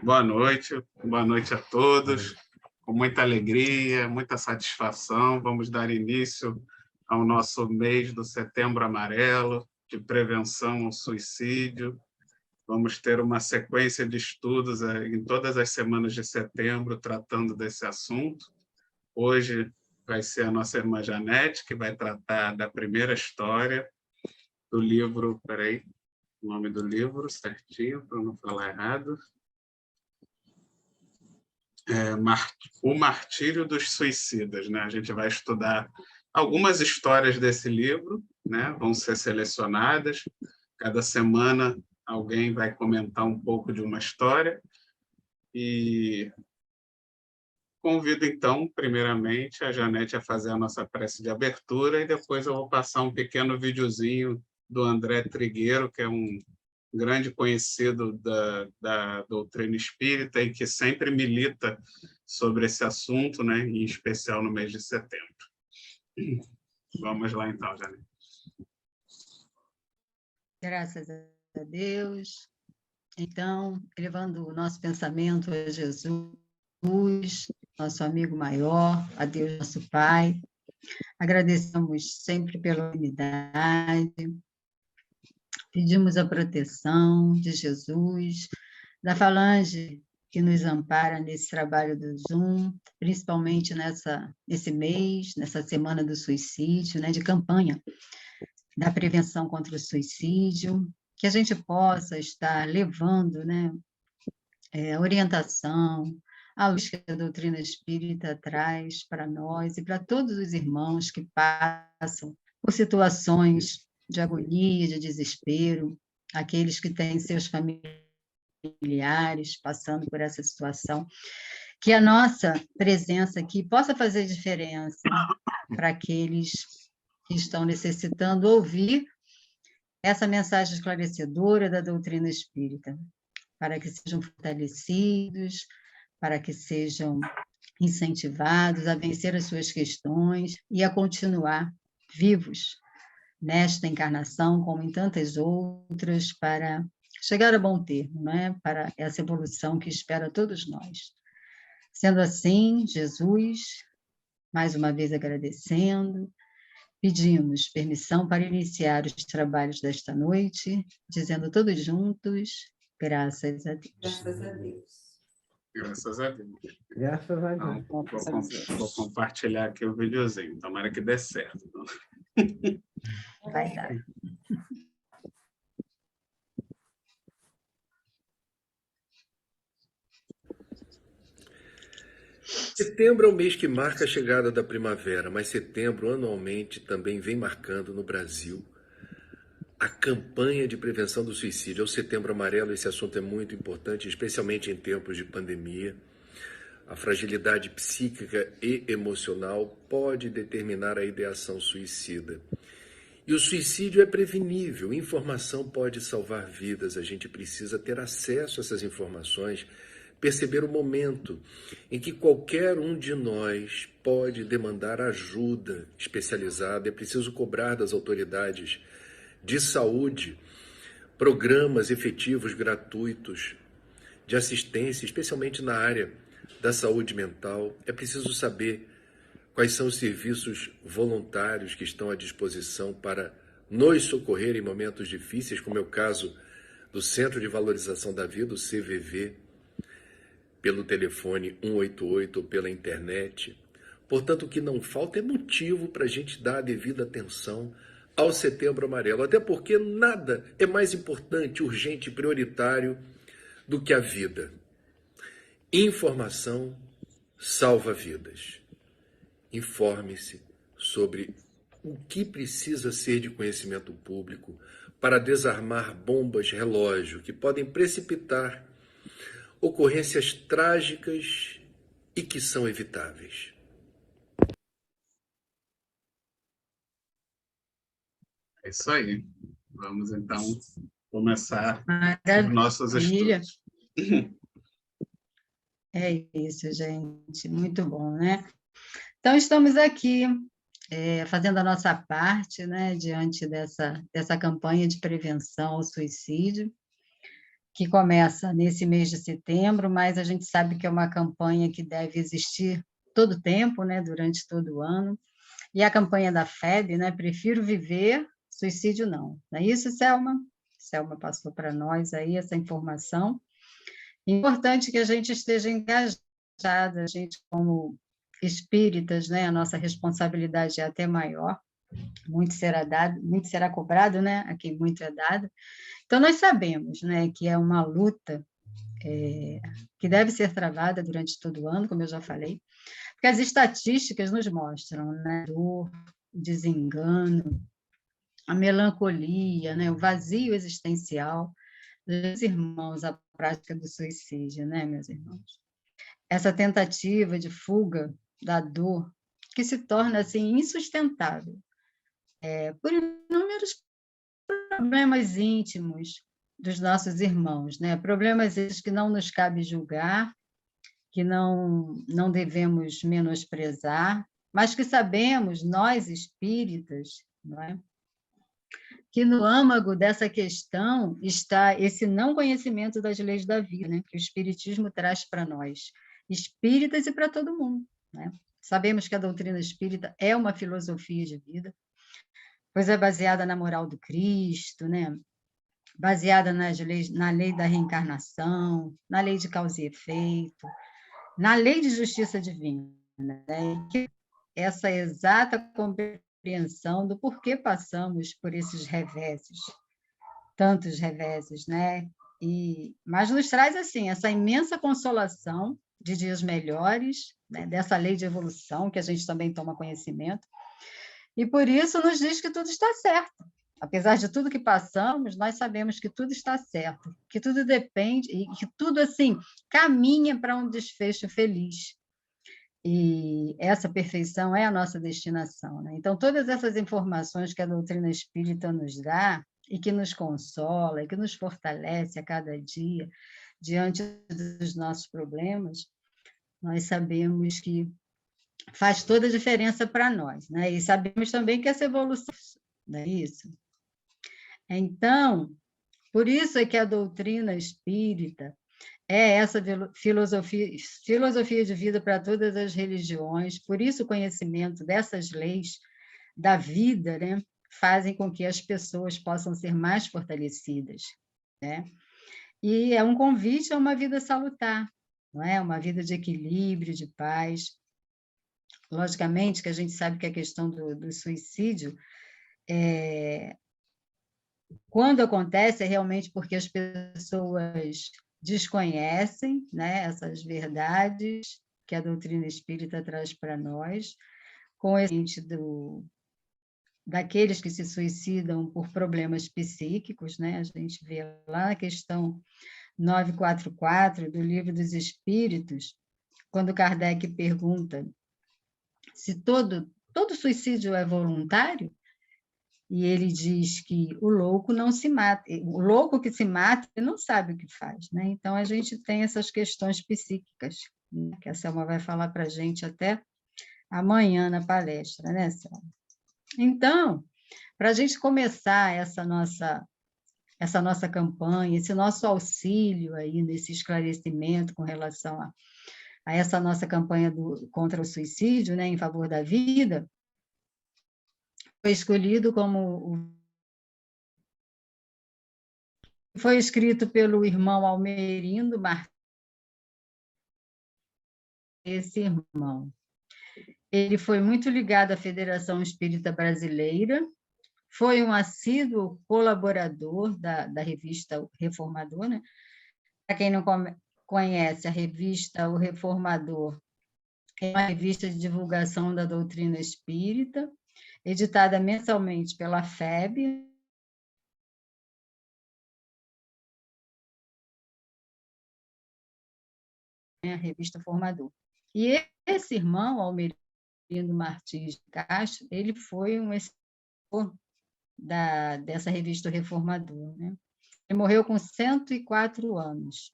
Boa noite a todos. Com muita alegria, muita satisfação, vamos dar início ao nosso mês do Setembro Amarelo, de prevenção ao suicídio. Vamos ter uma sequência de estudos em todas as semanas de setembro, tratando desse assunto. Hoje vai ser a nossa irmã Janete, que vai tratar da primeira história do livro, o nome do livro certinho, para não falar errado. O Martírio dos Suicidas, né? A gente vai estudar algumas histórias desse livro, né? Vão ser selecionadas. Cada semana alguém vai comentar um pouco de uma história. E convido, então, primeiramente, a Janete a fazer a nossa prece de abertura e depois eu vou passar um pequeno videozinho do André Trigueiro, que é um grande conhecido da doutrina espírita e que sempre milita sobre esse assunto, né, em especial no mês de setembro. Vamos lá, então, Janete. Graças a Deus. Então, elevando o nosso pensamento a Jesus, nosso amigo maior, a Deus, nosso Pai. Agradecemos sempre pela unidade. Pedimos a proteção de Jesus, da Falange, que nos ampara nesse trabalho do Zoom, principalmente nesse mês, nessa semana do suicídio, né, de campanha da prevenção contra o suicídio, que a gente possa estar levando, né, a orientação, a luz que a doutrina espírita traz para nós e para todos os irmãos que passam por situações de agonia, de desespero, aqueles que têm seus familiares passando por essa situação, que a nossa presença aqui possa fazer diferença para aqueles que estão necessitando ouvir essa mensagem esclarecedora da doutrina espírita, para que sejam fortalecidos, para que sejam incentivados a vencer as suas questões e a continuar vivos nesta encarnação, como em tantas outras, para chegar a bom termo, né? Para essa evolução que espera todos nós. Sendo assim, Jesus, mais uma vez agradecendo, pedimos permissão para iniciar os trabalhos desta noite, dizendo todos juntos, graças a Deus. Graças a Deus. Graças a Deus. Graças a Então, Deus. vou compartilhar aqui o videozinho, tomara que dê certo. Vai dar. Setembro é o mês que marca a chegada da primavera, mas setembro anualmente também vem marcando no Brasil a campanha de prevenção do suicídio. É o Setembro Amarelo, esse assunto é muito importante, especialmente em tempos de pandemia. A fragilidade psíquica e emocional pode determinar a ideação suicida. E o suicídio é prevenível, informação pode salvar vidas, a gente precisa ter acesso a essas informações, perceber o momento em que qualquer um de nós pode demandar ajuda especializada. É preciso cobrar das autoridades de saúde programas efetivos, gratuitos, de assistência, especialmente na área da saúde mental. É preciso saber quais são os serviços voluntários que estão à disposição para nos socorrer em momentos difíceis, como é o caso do Centro de Valorização da Vida, o CVV, pelo telefone 188 ou pela internet. Portanto, o que não falta é motivo para a gente dar a devida atenção ao Setembro Amarelo, até porque nada é mais importante, urgente e prioritário do que a vida. Informação salva vidas. Informe-se sobre o que precisa ser de conhecimento público para desarmar bombas relógio que podem precipitar ocorrências trágicas e que são evitáveis. É isso aí. Vamos, então, começar Maravilha. os nossos estudos. É isso, gente. Muito bom, né? Então, estamos aqui fazendo a nossa parte, né, diante dessa campanha de prevenção ao suicídio, que começa nesse mês de setembro, mas a gente sabe que é uma campanha que deve existir todo o tempo, né, durante todo o ano. E a campanha da FEB, né, Prefiro Viver, Suicídio Não. Não é isso, Selma? Selma passou para nós aí essa informação. Importante que a gente esteja engajada, a gente como espíritas, né, a nossa responsabilidade é até maior, muito será dado, muito será cobrado, né, a quem muito é dado. Então, nós sabemos, né, que é uma luta que deve ser travada durante todo o ano, como eu já falei, porque as estatísticas nos mostram, né, dor, desengano, a melancolia, né, o vazio existencial dos irmãos à prática do suicídio, né, meus irmãos? Essa tentativa de fuga da dor que se torna assim insustentável, por inúmeros problemas íntimos dos nossos irmãos, né? Problemas esses que não nos cabe julgar, que não devemos menosprezar, mas que sabemos, nós espíritas, não é? Que no âmago dessa questão está esse não conhecimento das leis da vida, né? Que o Espiritismo traz para nós, espíritas e para todo mundo, né? Sabemos que a doutrina espírita é uma filosofia de vida, pois é baseada na moral do Cristo, né? Baseada nas leis, na lei da reencarnação, na lei de causa e efeito, na lei de justiça divina, né? Essa exata compreensão do porquê passamos por esses reveses, tantos reveses, né? Mas nos traz assim essa imensa consolação de dias melhores, né? Dessa lei de evolução que a gente também toma conhecimento, e por isso nos diz que tudo está certo. Apesar de tudo que passamos, nós sabemos que tudo está certo, que tudo depende e que tudo assim caminha para um desfecho feliz. E essa perfeição é a nossa destinação, né? Então, todas essas informações que a doutrina espírita nos dá e que nos consola, e que nos fortalece a cada dia diante dos nossos problemas, nós sabemos que faz toda a diferença para nós, né? E sabemos também que essa evolução, não é isso? Então, por isso é que a doutrina espírita é essa filosofia de vida para todas as religiões, por isso o conhecimento dessas leis da vida, né, fazem com que as pessoas possam ser mais fortalecidas, né? E é um convite a uma vida salutar, não é? Uma vida de equilíbrio, de paz. Logicamente que a gente sabe que a questão do suicídio, quando acontece, é realmente porque as pessoas desconhecem, né, essas verdades que a doutrina espírita traz para nós, com esse daqueles que se suicidam por problemas psíquicos, né? A gente vê lá na questão 944 do Livro dos Espíritos, quando Kardec pergunta se todo suicídio é voluntário, e ele diz que o louco não se mata, o louco que se mata não sabe o que faz, né? Então a gente tem essas questões psíquicas, né? Que a Selma vai falar para a gente até amanhã na palestra, né, Selma? Então, para a gente começar essa nossa campanha, esse nosso auxílio aí nesse esclarecimento com relação a essa nossa campanha contra o suicídio, né, em favor da vida, foi escolhido foi escrito pelo irmão Almerindo Martins, esse irmão. Ele foi muito ligado à Federação Espírita Brasileira, foi um assíduo colaborador da revista O Reformador, né? Para quem não conhece, a revista O Reformador é uma revista de divulgação da doutrina espírita, editada mensalmente pela FEB, a revista Formador. E esse irmão, Almerindo Martins de Castro, ele foi um escritor dessa revista O Reformador, né? Ele morreu com 104 anos.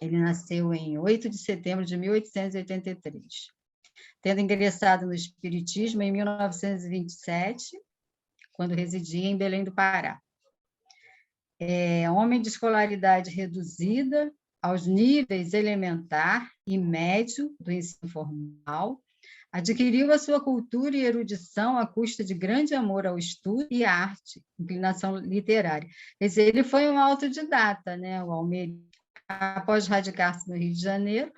Ele nasceu em 8 de setembro de 1883, tendo ingressado no Espiritismo em 1927, quando residia em Belém do Pará. homem de escolaridade reduzida aos níveis elementar e médio do ensino formal, adquiriu a sua cultura e erudição à custa de grande amor ao estudo e à arte, inclinação literária. Quer dizer, ele foi um autodidata, né? O Almeida, após radicar-se no Rio de Janeiro,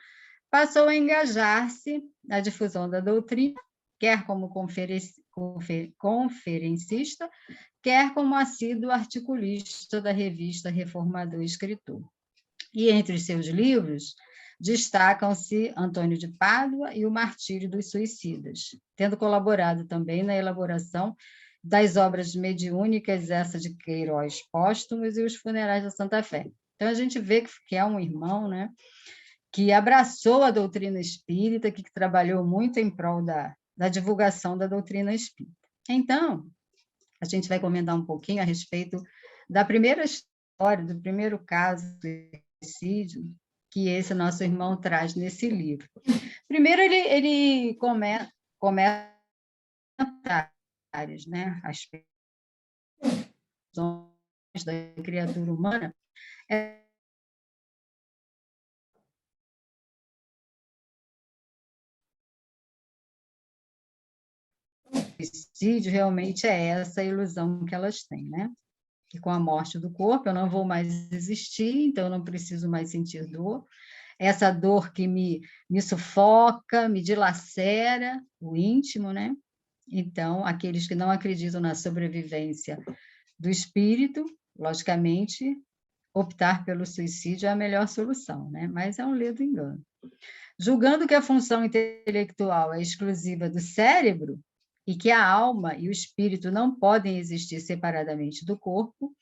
passou a engajar-se na difusão da doutrina, quer como conferencista, quer como assíduo articulista da revista Reformador e Escritor. E entre os seus livros destacam-se Antônio de Pádua e O Martírio dos Suicidas, tendo colaborado também na elaboração das obras mediúnicas, essa de Queiroz Póstumos e Os Funerais da Santa Fé. Então, a gente vê que é um irmão, né, que abraçou a doutrina espírita, que trabalhou muito em prol da divulgação da doutrina espírita. Então, a gente vai comentar um pouquinho a respeito da primeira história, do primeiro caso de suicídio que esse nosso irmão traz nesse livro. Primeiro, ele começa né, as da criatura humana, suicídio realmente é essa ilusão que elas têm, né? Que com a morte do corpo eu não vou mais existir, então eu não preciso mais sentir dor. Essa dor que me sufoca, me dilacera o íntimo, né? Então, aqueles que não acreditam na sobrevivência do espírito, logicamente, optar pelo suicídio é a melhor solução, né? Mas é um ledo engano. Julgando que a função intelectual é exclusiva do cérebro e que a alma e o espírito não podem existir separadamente do corpo,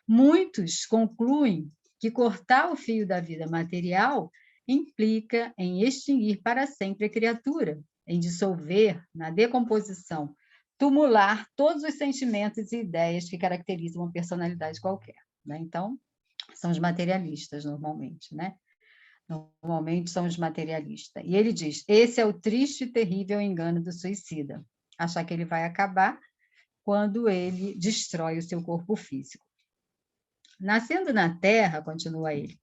muitos concluem que cortar o fio da vida material implica em extinguir para sempre a criatura, em dissolver na decomposição tumular todos os sentimentos e ideias que caracterizam uma personalidade qualquer, né? Então, são os materialistas, normalmente, né? Normalmente são os materialistas. E ele diz, esse é o triste e terrível engano do suicida, achar que ele vai acabar quando ele destrói o seu corpo físico. Nascendo na Terra, continua ele,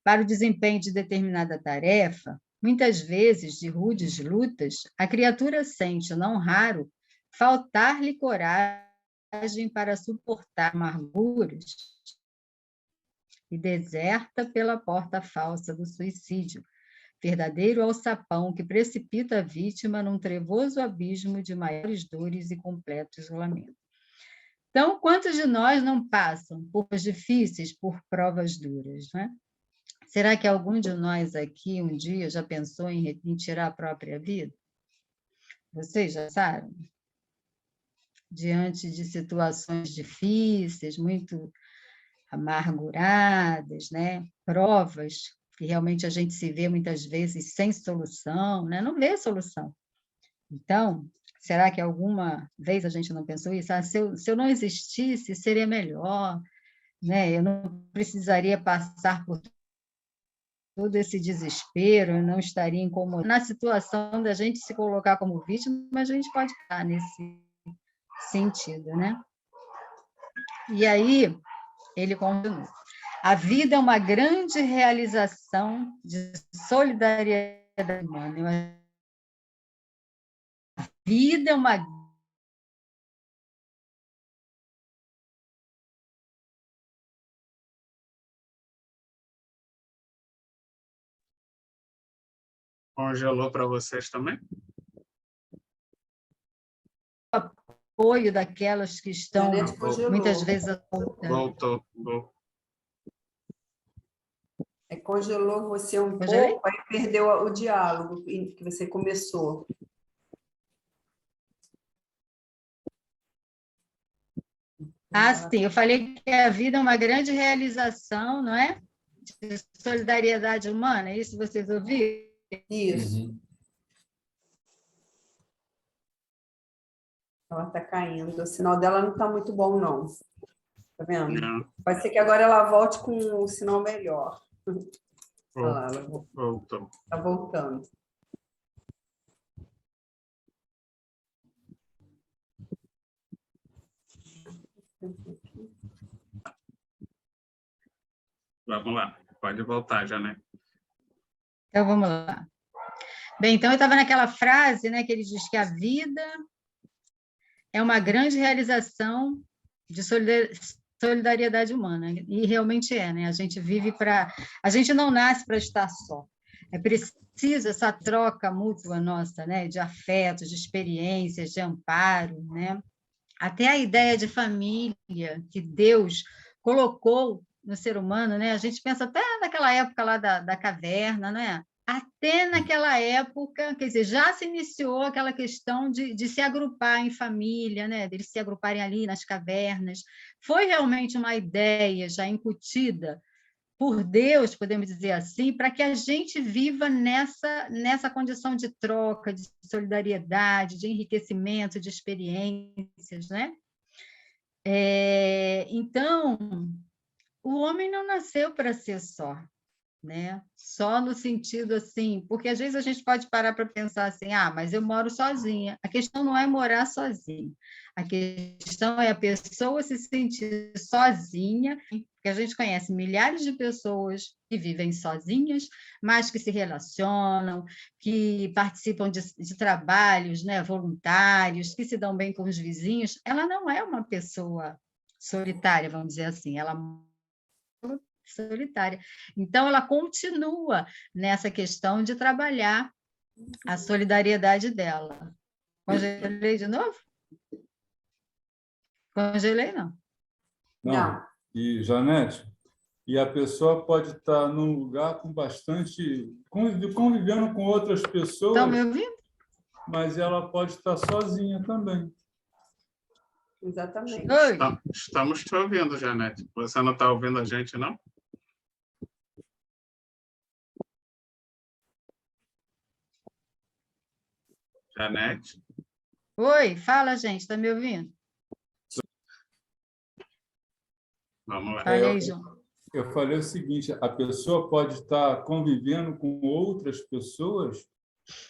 para o desempenho de determinada tarefa, muitas vezes de rudes lutas, a criatura sente, não raro, faltar-lhe coragem para suportar amarguras e deserta pela porta falsa do suicídio, verdadeiro alçapão que precipita a vítima num trevoso abismo de maiores dores e completo isolamento. Então, quantos de nós não passam por provas difíceis, por provas duras, né? Será que algum de nós aqui um dia já pensou em tirar a própria vida? Vocês já sabem? Diante de situações difíceis, muito amarguradas, né? Provas que realmente a gente se vê muitas vezes sem solução, né? Não vê solução. Então, será que alguma vez a gente não pensou isso? Ah, se eu não existisse, seria melhor, né? Eu não precisaria passar por todo esse desespero, eu não estaria incomodado. Na situação da gente se colocar como vítima, a gente pode estar nesse sentido, né? E aí, ele continua. A vida é uma grande realização de solidariedade humana. A vida é uma Congelou para vocês também? apoio daquelas que estão, muitas vezes, Voltou. Congelou você um Congelei? pouco, aí perdeu o diálogo que você começou. Ah, sim, eu falei que a vida é uma grande realização, não é? De solidariedade humana, é isso vocês ouviram? Isso. Uhum. Ela está caindo. O sinal dela não está muito bom, não. Tá vendo? Não. Pode ser que agora ela volte com um sinal melhor. Olha lá, ela Voltou. está voltando. Vamos lá, pode voltar, Janete. Então, vamos lá. Bem, então eu estava naquela frase, né, que ele diz que a vida é uma grande realização de solidariedade humana, e realmente é, né? A gente vive para... A gente não nasce para estar só. É preciso essa troca mútua nossa, né, de afetos, de experiências, de amparo, né? Até a ideia de família que Deus colocou no ser humano, né? A gente pensa até naquela época lá da caverna, né? Até naquela época, quer dizer, já se iniciou aquela questão de se agrupar em família, né? De eles se agruparem ali nas cavernas. Foi realmente uma ideia já incutida por Deus, podemos dizer assim, para que a gente viva nessa condição de troca, de solidariedade, de enriquecimento, de experiências, né? Então, o homem não nasceu para ser só, né? Só no sentido assim, porque às vezes a gente pode parar para pensar assim, mas eu moro sozinha. A questão não é morar sozinha, a questão é a pessoa se sentir sozinha, porque a gente conhece milhares de pessoas que vivem sozinhas, mas que se relacionam, que participam de trabalhos, né, voluntários, que se dão bem com os vizinhos. Ela não é uma pessoa solitária, vamos dizer assim, ela solitária. Então, ela continua nessa questão de trabalhar a solidariedade dela. Congelei de novo? Congelei, não. Não. E, Janete, e a pessoa pode estar num lugar com bastante... convivendo com outras pessoas, Estão me ouvindo? mas ela pode estar sozinha também. Exatamente. Oi. Estamos te ouvindo, Janete. Você não está ouvindo a gente, não? Janete? Oi, fala, gente, está me ouvindo? Vamos lá. Falei, João. Eu falei o seguinte, a pessoa pode estar convivendo com outras pessoas,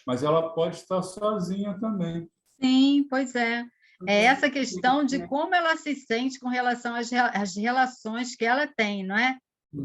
mas ela pode estar sozinha também. Sim, pois é. É essa questão de como ela se sente com relação às relações que ela tem, não é?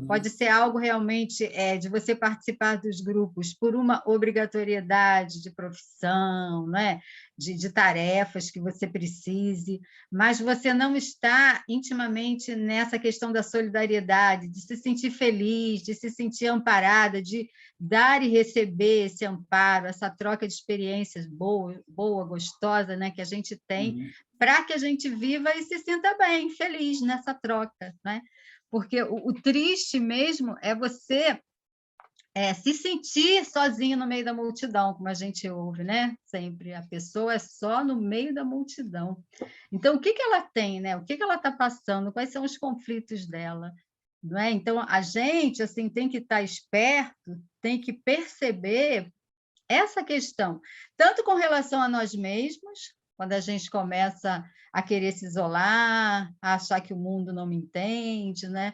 Pode ser algo realmente de você participar dos grupos por uma obrigatoriedade de profissão, não é? De tarefas que você precise, mas você não está intimamente nessa questão da solidariedade, de se sentir feliz, de se sentir amparada, de dar e receber esse amparo, essa troca de experiências boa, gostosa, né, que a gente tem, para que a gente viva e se sinta bem, feliz nessa troca, né? Porque o triste mesmo é você se sentir sozinho no meio da multidão, como a gente ouve, né? Sempre a pessoa é só no meio da multidão. Então, o que ela tem, né? O que ela está passando? Quais são os conflitos dela? Não é? Então, a gente assim tem que estar esperto, tem que perceber essa questão, tanto com relação a nós mesmos, quando a gente começa a querer se isolar, a achar que o mundo não me entende, né?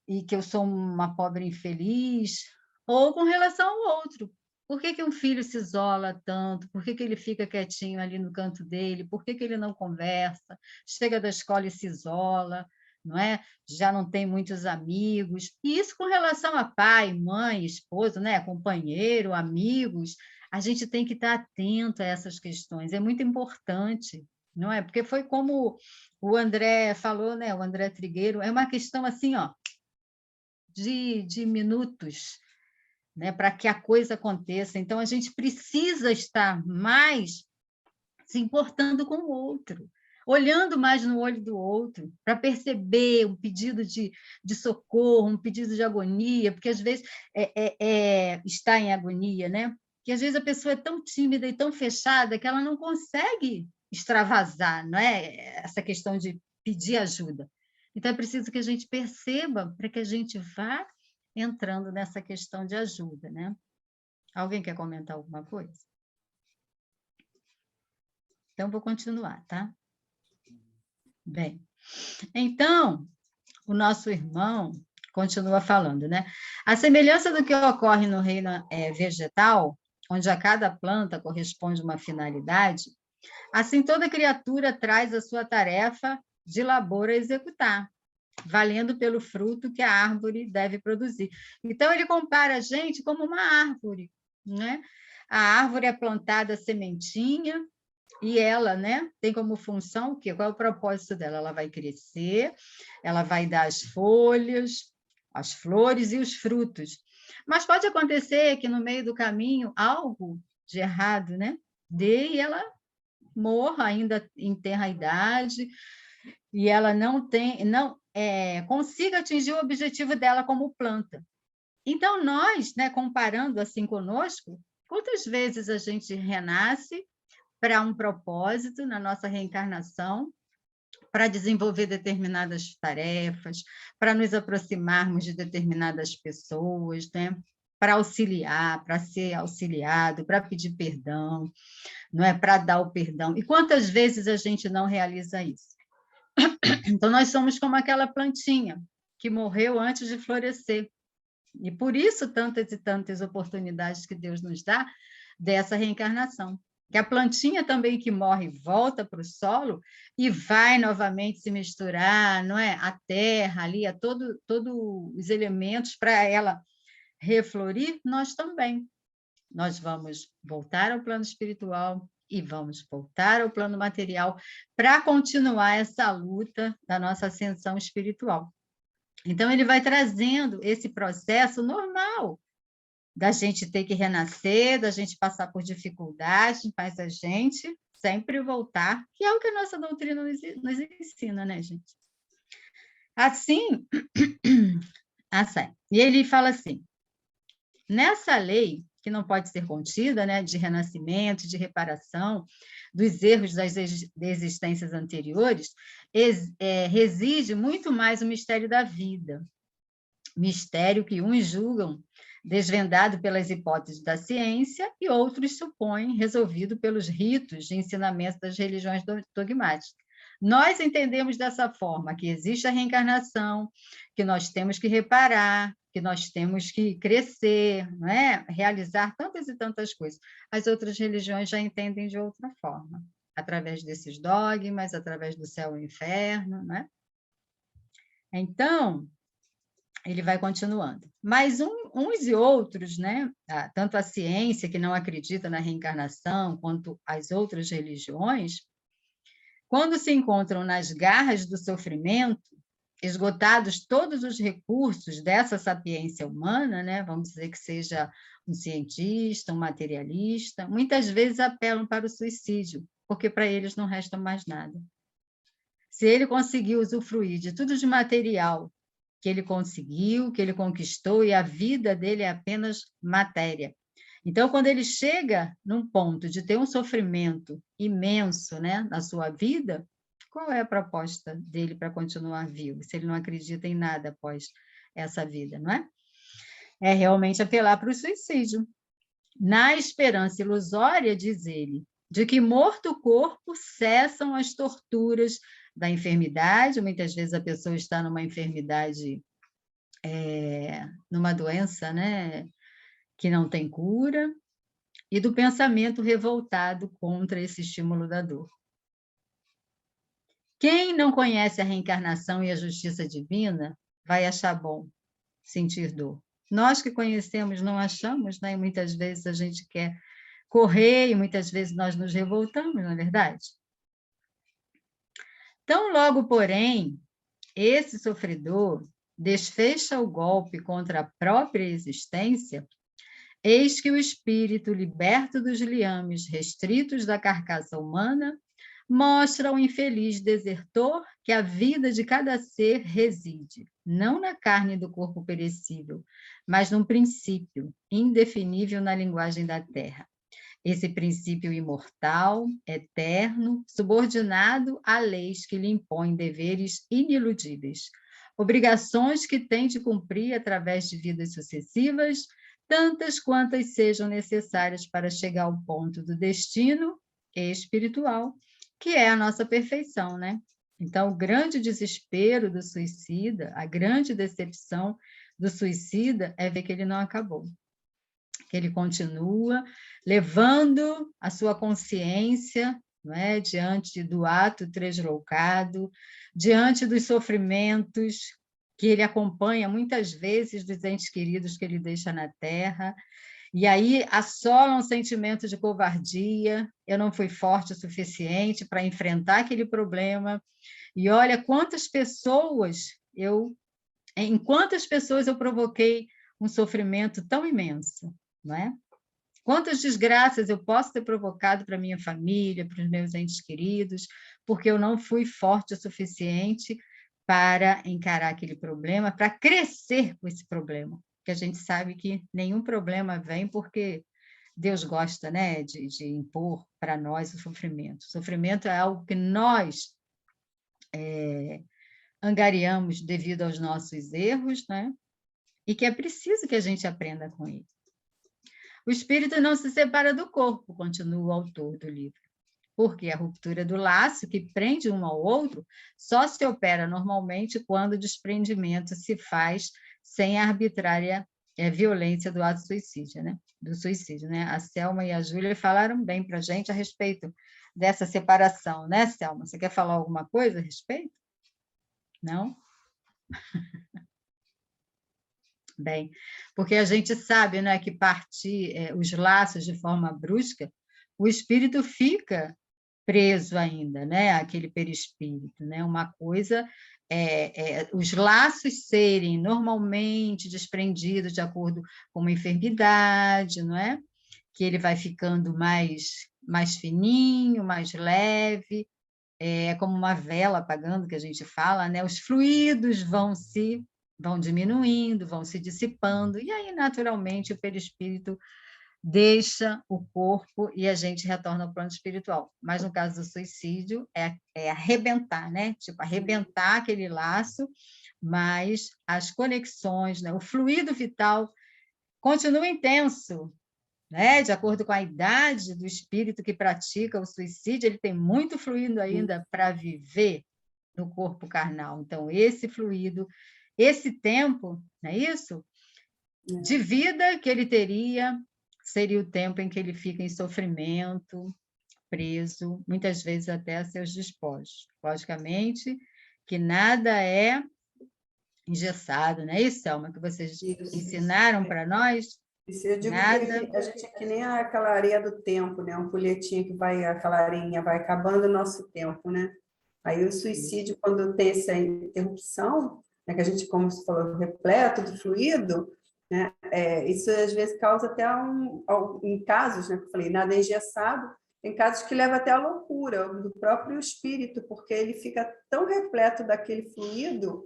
E que eu sou uma pobre infeliz, ou com relação ao outro. Por que um filho se isola tanto? Por que ele fica quietinho ali no canto dele? Por que ele não conversa? Chega da escola e se isola, não é? Já não tem muitos amigos. E isso com relação a pai, mãe, esposa, né? Companheiro, amigos. A gente tem que estar atento a essas questões. É muito importante, não é? Porque foi como o André falou, né? O André Trigueiro, é uma questão assim, ó, de minutos, né, para que a coisa aconteça. Então, a gente precisa estar mais se importando com o outro, olhando mais no olho do outro, para perceber um pedido de socorro, um pedido de agonia, porque às vezes está em agonia, né? Que às vezes a pessoa é tão tímida e tão fechada que ela não consegue extravasar, não é? Essa questão de pedir ajuda. Então, é preciso que a gente perceba para que a gente vá entrando nessa questão de ajuda, né? Alguém quer comentar alguma coisa? Então, vou continuar, tá? Bem, então, o nosso irmão continua falando, né? A semelhança do que ocorre no reino vegetal, onde a cada planta corresponde uma finalidade, assim toda criatura traz a sua tarefa de labor a executar. valendo pelo fruto que a árvore deve produzir. Então, ele compara a gente como uma árvore, né? A árvore é plantada sementinha, e ela, né, tem como função o quê? Qual é o propósito dela? Ela vai crescer, ela vai dar as folhas, as flores e os frutos. Mas pode acontecer que no meio do caminho algo de errado, né, dê e ela morra ainda em tenra idade e ela não consiga atingir o objetivo dela como planta. Então nós, né, comparando assim conosco, quantas vezes a gente renasce para um propósito na nossa reencarnação, para desenvolver determinadas tarefas, para nos aproximarmos de determinadas pessoas, né? Para auxiliar, para ser auxiliado, para pedir perdão, não é? Para dar o perdão. E quantas vezes a gente não realiza isso? Então, nós somos como aquela plantinha que morreu antes de florescer. E por isso, tantas e tantas oportunidades que Deus nos dá dessa reencarnação. Que a plantinha também que morre volta para o solo e vai novamente se misturar, não é? A terra ali, a todos os elementos para ela reflorir, nós também. Nós vamos voltar ao plano espiritual e vamos voltar ao plano material para continuar essa luta da nossa ascensão espiritual. Então, ele vai trazendo esse processo normal da gente ter que renascer, da gente passar por dificuldades, mas a gente sempre voltar, que é o que a nossa doutrina nos ensina, né, gente? Assim, e ele fala assim, nessa lei, que não pode ser contida, né, de renascimento, de reparação dos erros das existências anteriores, reside muito mais o mistério da vida, mistério que uns julgam desvendado pelas hipóteses da ciência e outros supõem resolvido pelos ritos de ensinamento das religiões dogmáticas. Nós entendemos dessa forma que existe a reencarnação, que nós temos que reparar, que nós temos que crescer, não é? Realizar tantas e tantas coisas. As outras religiões já entendem de outra forma, através desses dogmas, através do céu e inferno, não é? Então, ele vai continuando. Mas uns e outros, né? Tanto a ciência, que não acredita na reencarnação, quanto as outras religiões, quando se encontram nas garras do sofrimento, esgotados todos os recursos dessa sapiência humana, né? Vamos dizer que seja um cientista, um materialista, muitas vezes apelam para o suicídio, porque para eles não resta mais nada. Se ele conseguiu usufruir de tudo de material que ele conseguiu, que ele conquistou, e a vida dele é apenas matéria. Então, quando ele chega num ponto de ter um sofrimento imenso, né, na sua vida, qual é a proposta dele para continuar vivo, se ele não acredita em nada após essa vida, não é? É realmente apelar para o suicídio. Na esperança ilusória, diz ele, de que morto o corpo, cessam as torturas da enfermidade, muitas vezes a pessoa está numa enfermidade, numa doença, né, que não tem cura, e do pensamento revoltado contra esse estímulo da dor. Quem não conhece a reencarnação e a justiça divina vai achar bom sentir dor. Nós que conhecemos não achamos, né? E muitas vezes a gente quer correr e muitas vezes nós nos revoltamos, não é verdade? Tão logo, porém, esse sofredor desfecha o golpe contra a própria existência, eis que o espírito, liberto dos liames restritos da carcaça humana, mostra ao infeliz desertor que a vida de cada ser reside, não na carne do corpo perecível, mas num princípio indefinível na linguagem da terra. Esse princípio imortal, eterno, subordinado a leis que lhe impõem deveres iniludíveis, obrigações que tem de cumprir através de vidas sucessivas, tantas quantas sejam necessárias para chegar ao ponto do destino espiritual, que é a nossa perfeição, né? Então, o grande desespero do suicida, a grande decepção do suicida é ver que ele não acabou, que ele continua levando a sua consciência, não é? Diante do ato tresloucado, diante dos sofrimentos que ele acompanha muitas vezes dos entes queridos que ele deixa na Terra, e aí assola um sentimento de covardia, eu não fui forte o suficiente para enfrentar aquele problema, e olha em quantas pessoas eu provoquei um sofrimento tão imenso, não é? Quantas desgraças eu posso ter provocado para minha família, para os meus entes queridos, porque eu não fui forte o suficiente para encarar aquele problema, para crescer com esse problema. Porque a gente sabe que nenhum problema vem porque Deus gosta, né, de impor para nós o sofrimento. O sofrimento é algo que nós angariamos devido aos nossos erros, né? E que é preciso que a gente aprenda com ele. O espírito não se separa do corpo, continua o autor do livro, porque a ruptura do laço que prende um ao outro só se opera normalmente quando o desprendimento se faz sem a arbitrária violência do ato suicídio, né? Do suicídio, né? A Selma e a Júlia falaram bem para a gente a respeito dessa separação, né, Selma? Você quer falar alguma coisa a respeito? Não? Bem, porque a gente sabe, né, que partir os laços de forma brusca, o espírito fica preso ainda, né, aquele perispírito, né? Uma coisa os laços serem normalmente desprendidos de acordo com uma enfermidade, não é? Que ele vai ficando mais fininho, mais leve, como uma vela apagando, que a gente fala, né? Os fluidos vão diminuindo, vão se dissipando, e aí, naturalmente, o perispírito deixa o corpo e a gente retorna ao plano espiritual. Mas, no caso do suicídio, é arrebentar, né? Tipo, arrebentar aquele laço, mas as conexões, né? O fluido vital continua intenso, né? De acordo com a idade do espírito que pratica o suicídio, ele tem muito fluido ainda para viver no corpo carnal. Então, esse fluido, esse tempo, não é isso? De vida que ele teria, seria o tempo em que ele fica em sofrimento, preso, muitas vezes até a seus despojos. Logicamente que nada é engessado, não é isso, Selma, que vocês ensinaram para nós? Isso, eu digo Nada. que a gente é que nem aquela areia do tempo, né? Um folhetinho que vai, aquela areinha vai acabando o nosso tempo, né? Aí o suicídio, quando tem essa interrupção, né, que a gente, como você falou, repleto de fluido, né? Isso às vezes causa até em casos, né, que eu falei, nada é engessado, tem casos que leva até a loucura do próprio espírito, porque ele fica tão repleto daquele fluido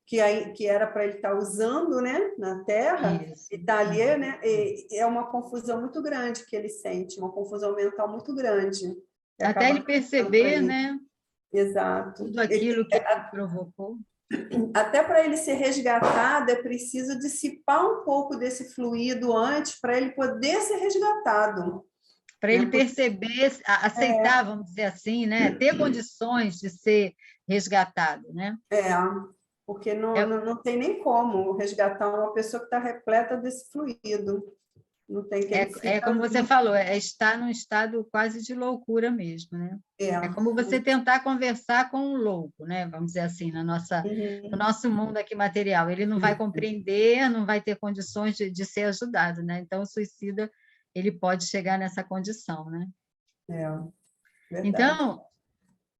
que era para ele estar usando, né, na Terra, Isso. e está ali, né, é uma confusão muito grande que ele sente, uma confusão mental muito grande. Até ele perceber, né? Exato. Tudo aquilo que ele provocou. Até para ele ser resgatado, é preciso dissipar um pouco desse fluido antes para ele poder ser resgatado. Para ele perceber, aceitar, vamos dizer assim, né? Ter condições de ser resgatado, né? Porque não tem nem como resgatar uma pessoa que está repleta desse fluido. Não tem que como você falou, estar num estado quase de loucura mesmo, né? É como você tentar conversar com um louco, né? Vamos dizer assim, no nosso mundo aqui material. Ele não vai compreender, não vai ter condições de ser ajudado, né? Então, o suicida, ele pode chegar nessa condição, né? Então,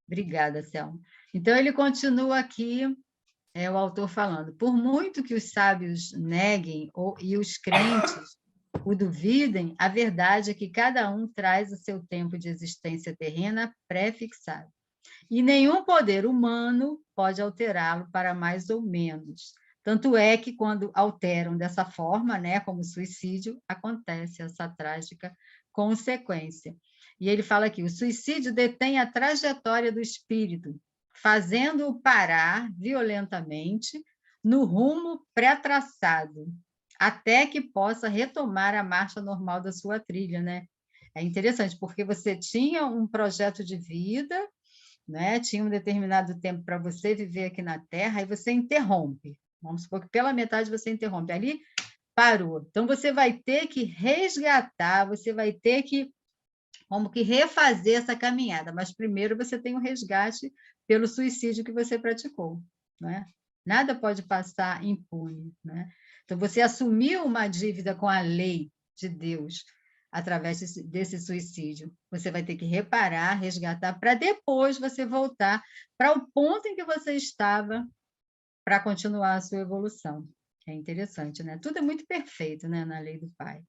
obrigada, Selma. Então, ele continua aqui, o autor falando, por muito que os sábios neguem e os crentes o duvidem, a verdade é que cada um traz o seu tempo de existência terrena pré-fixado. E nenhum poder humano pode alterá-lo para mais ou menos. Tanto é que, quando alteram dessa forma, né, como o suicídio, acontece essa trágica consequência. E ele fala aqui, o suicídio detém a trajetória do espírito, fazendo-o parar violentamente no rumo pré-traçado, até que possa retomar a marcha normal da sua trilha, né? É interessante, porque você tinha um projeto de vida, né? Tinha um determinado tempo para você viver aqui na Terra, aí você interrompe. Vamos supor que pela metade você interrompe. Ali parou. Então, você vai ter que resgatar, você vai ter que como que refazer essa caminhada, mas primeiro você tem um resgate pelo suicídio que você praticou, né? Nada pode passar impune, né? Então, você assumiu uma dívida com a lei de Deus através desse suicídio. Você vai ter que reparar, resgatar, para depois você voltar para o ponto em que você estava para continuar a sua evolução. É interessante, né? Tudo é muito perfeito, né, na lei do Pai.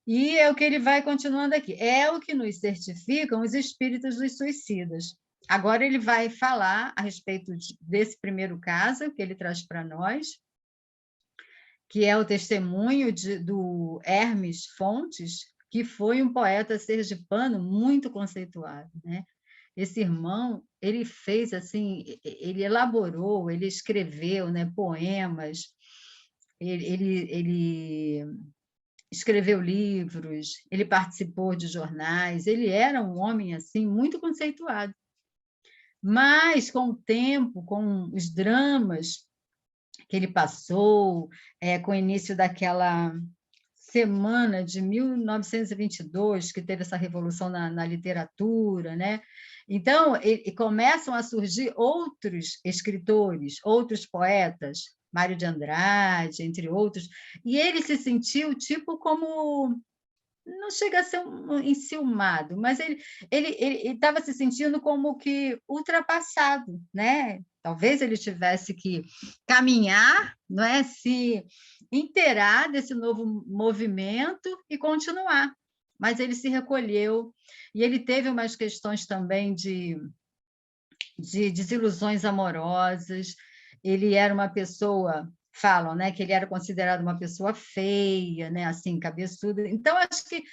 E é o que ele vai continuando aqui. É o que nos certificam os espíritos dos suicidas. Agora ele vai falar a respeito desse primeiro caso que ele traz para nós, que é o testemunho do Hermes Fontes, que foi um poeta sergipano muito conceituado, né? Esse irmão, ele fez assim, ele elaborou, ele escreveu, né, poemas, ele escreveu livros, ele participou de jornais, ele era um homem assim muito conceituado. Mas com o tempo, com os dramas que ele passou, com o início daquela semana de 1922, que teve essa revolução na literatura, né? Então, começam a surgir outros escritores, outros poetas, Mário de Andrade, entre outros, e ele se sentiu tipo como... Não chega a ser enciumado, mas ele estava se sentindo como que ultrapassado, né? Talvez ele tivesse que caminhar, não é? Se inteirar desse novo movimento e continuar. Mas ele se recolheu e ele teve umas questões também de desilusões amorosas. Ele era uma pessoa... Falam, né, que ele era considerado uma pessoa feia, né, assim, cabeçuda. Então, acho que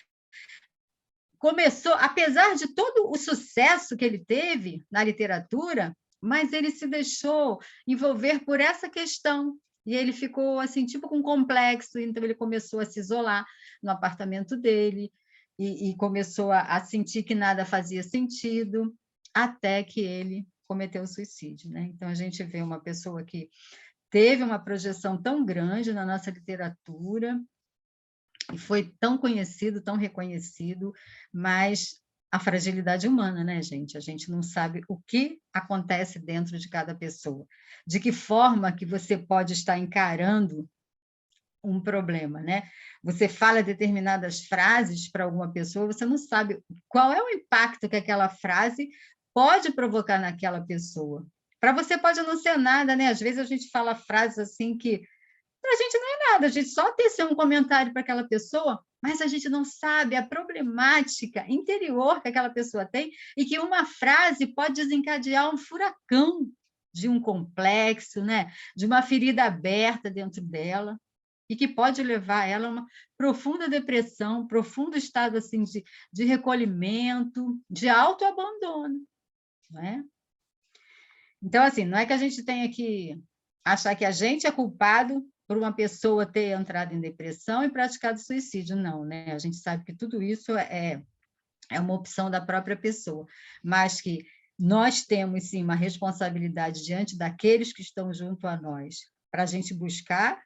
começou, apesar de todo o sucesso que ele teve na literatura, mas ele se deixou envolver por essa questão, e ele ficou, assim, tipo com um complexo, então ele começou a se isolar no apartamento dele, e começou a sentir que nada fazia sentido, até que ele cometeu o suicídio, né? Então, a gente vê uma pessoa que teve uma projeção tão grande na nossa literatura, e foi tão conhecido, tão reconhecido, mas a fragilidade humana, né, gente? A gente não sabe o que acontece dentro de cada pessoa, de que forma que você pode estar encarando um problema, né? Você fala determinadas frases para alguma pessoa, você não sabe qual é o impacto que aquela frase pode provocar naquela pessoa. Para você pode não ser nada, né? Às vezes a gente fala frases assim que para a gente não é nada, a gente só tecer um comentário para aquela pessoa, mas a gente não sabe a problemática interior que aquela pessoa tem e que uma frase pode desencadear um furacão de um complexo, né? De uma ferida aberta dentro dela e que pode levar ela a uma profunda depressão, profundo estado assim, de recolhimento, de autoabandono, não é? Então, assim, não é que a gente tenha que achar que a gente é culpado por uma pessoa ter entrado em depressão e praticado suicídio, não, né? A gente sabe que tudo isso é uma opção da própria pessoa, mas que nós temos, sim, uma responsabilidade diante daqueles que estão junto a nós, para a gente buscar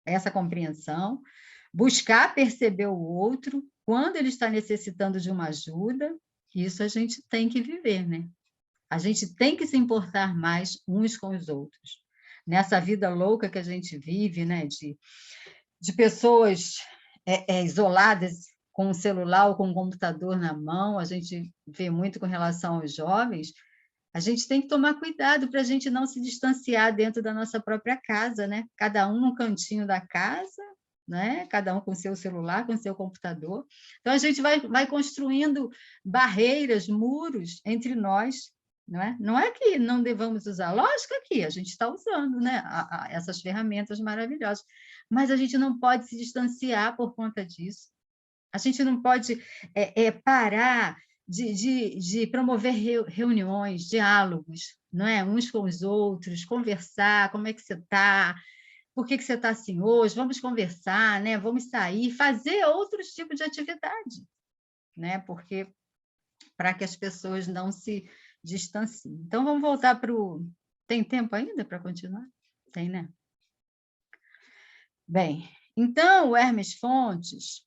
essa compreensão, buscar perceber o outro, quando ele está necessitando de uma ajuda, isso a gente tem que viver, né? A gente tem que se importar mais uns com os outros. Nessa vida louca que a gente vive, né, de pessoas isoladas com o celular ou com o computador na mão, a gente vê muito com relação aos jovens, a gente tem que tomar cuidado para a gente não se distanciar dentro da nossa própria casa, né? Cada um no cantinho da casa, né? Cada um com seu celular, com seu computador. Então, a gente vai construindo barreiras, muros entre nós, não é? Não é que não devamos usar, lógico que a gente está usando, né? Essas ferramentas maravilhosas, mas a gente não pode se distanciar por conta disso. A gente não pode parar de promover reuniões, diálogos, não é? Uns com os outros, conversar, como é que você está, por que você está assim hoje, vamos conversar, né? Vamos sair, fazer outros tipos de atividade, né? Porque para que as pessoas não se distanciem. Então, vamos voltar para o... Tem tempo ainda para continuar? Tem, né? Bem, então, o Hermes Fontes,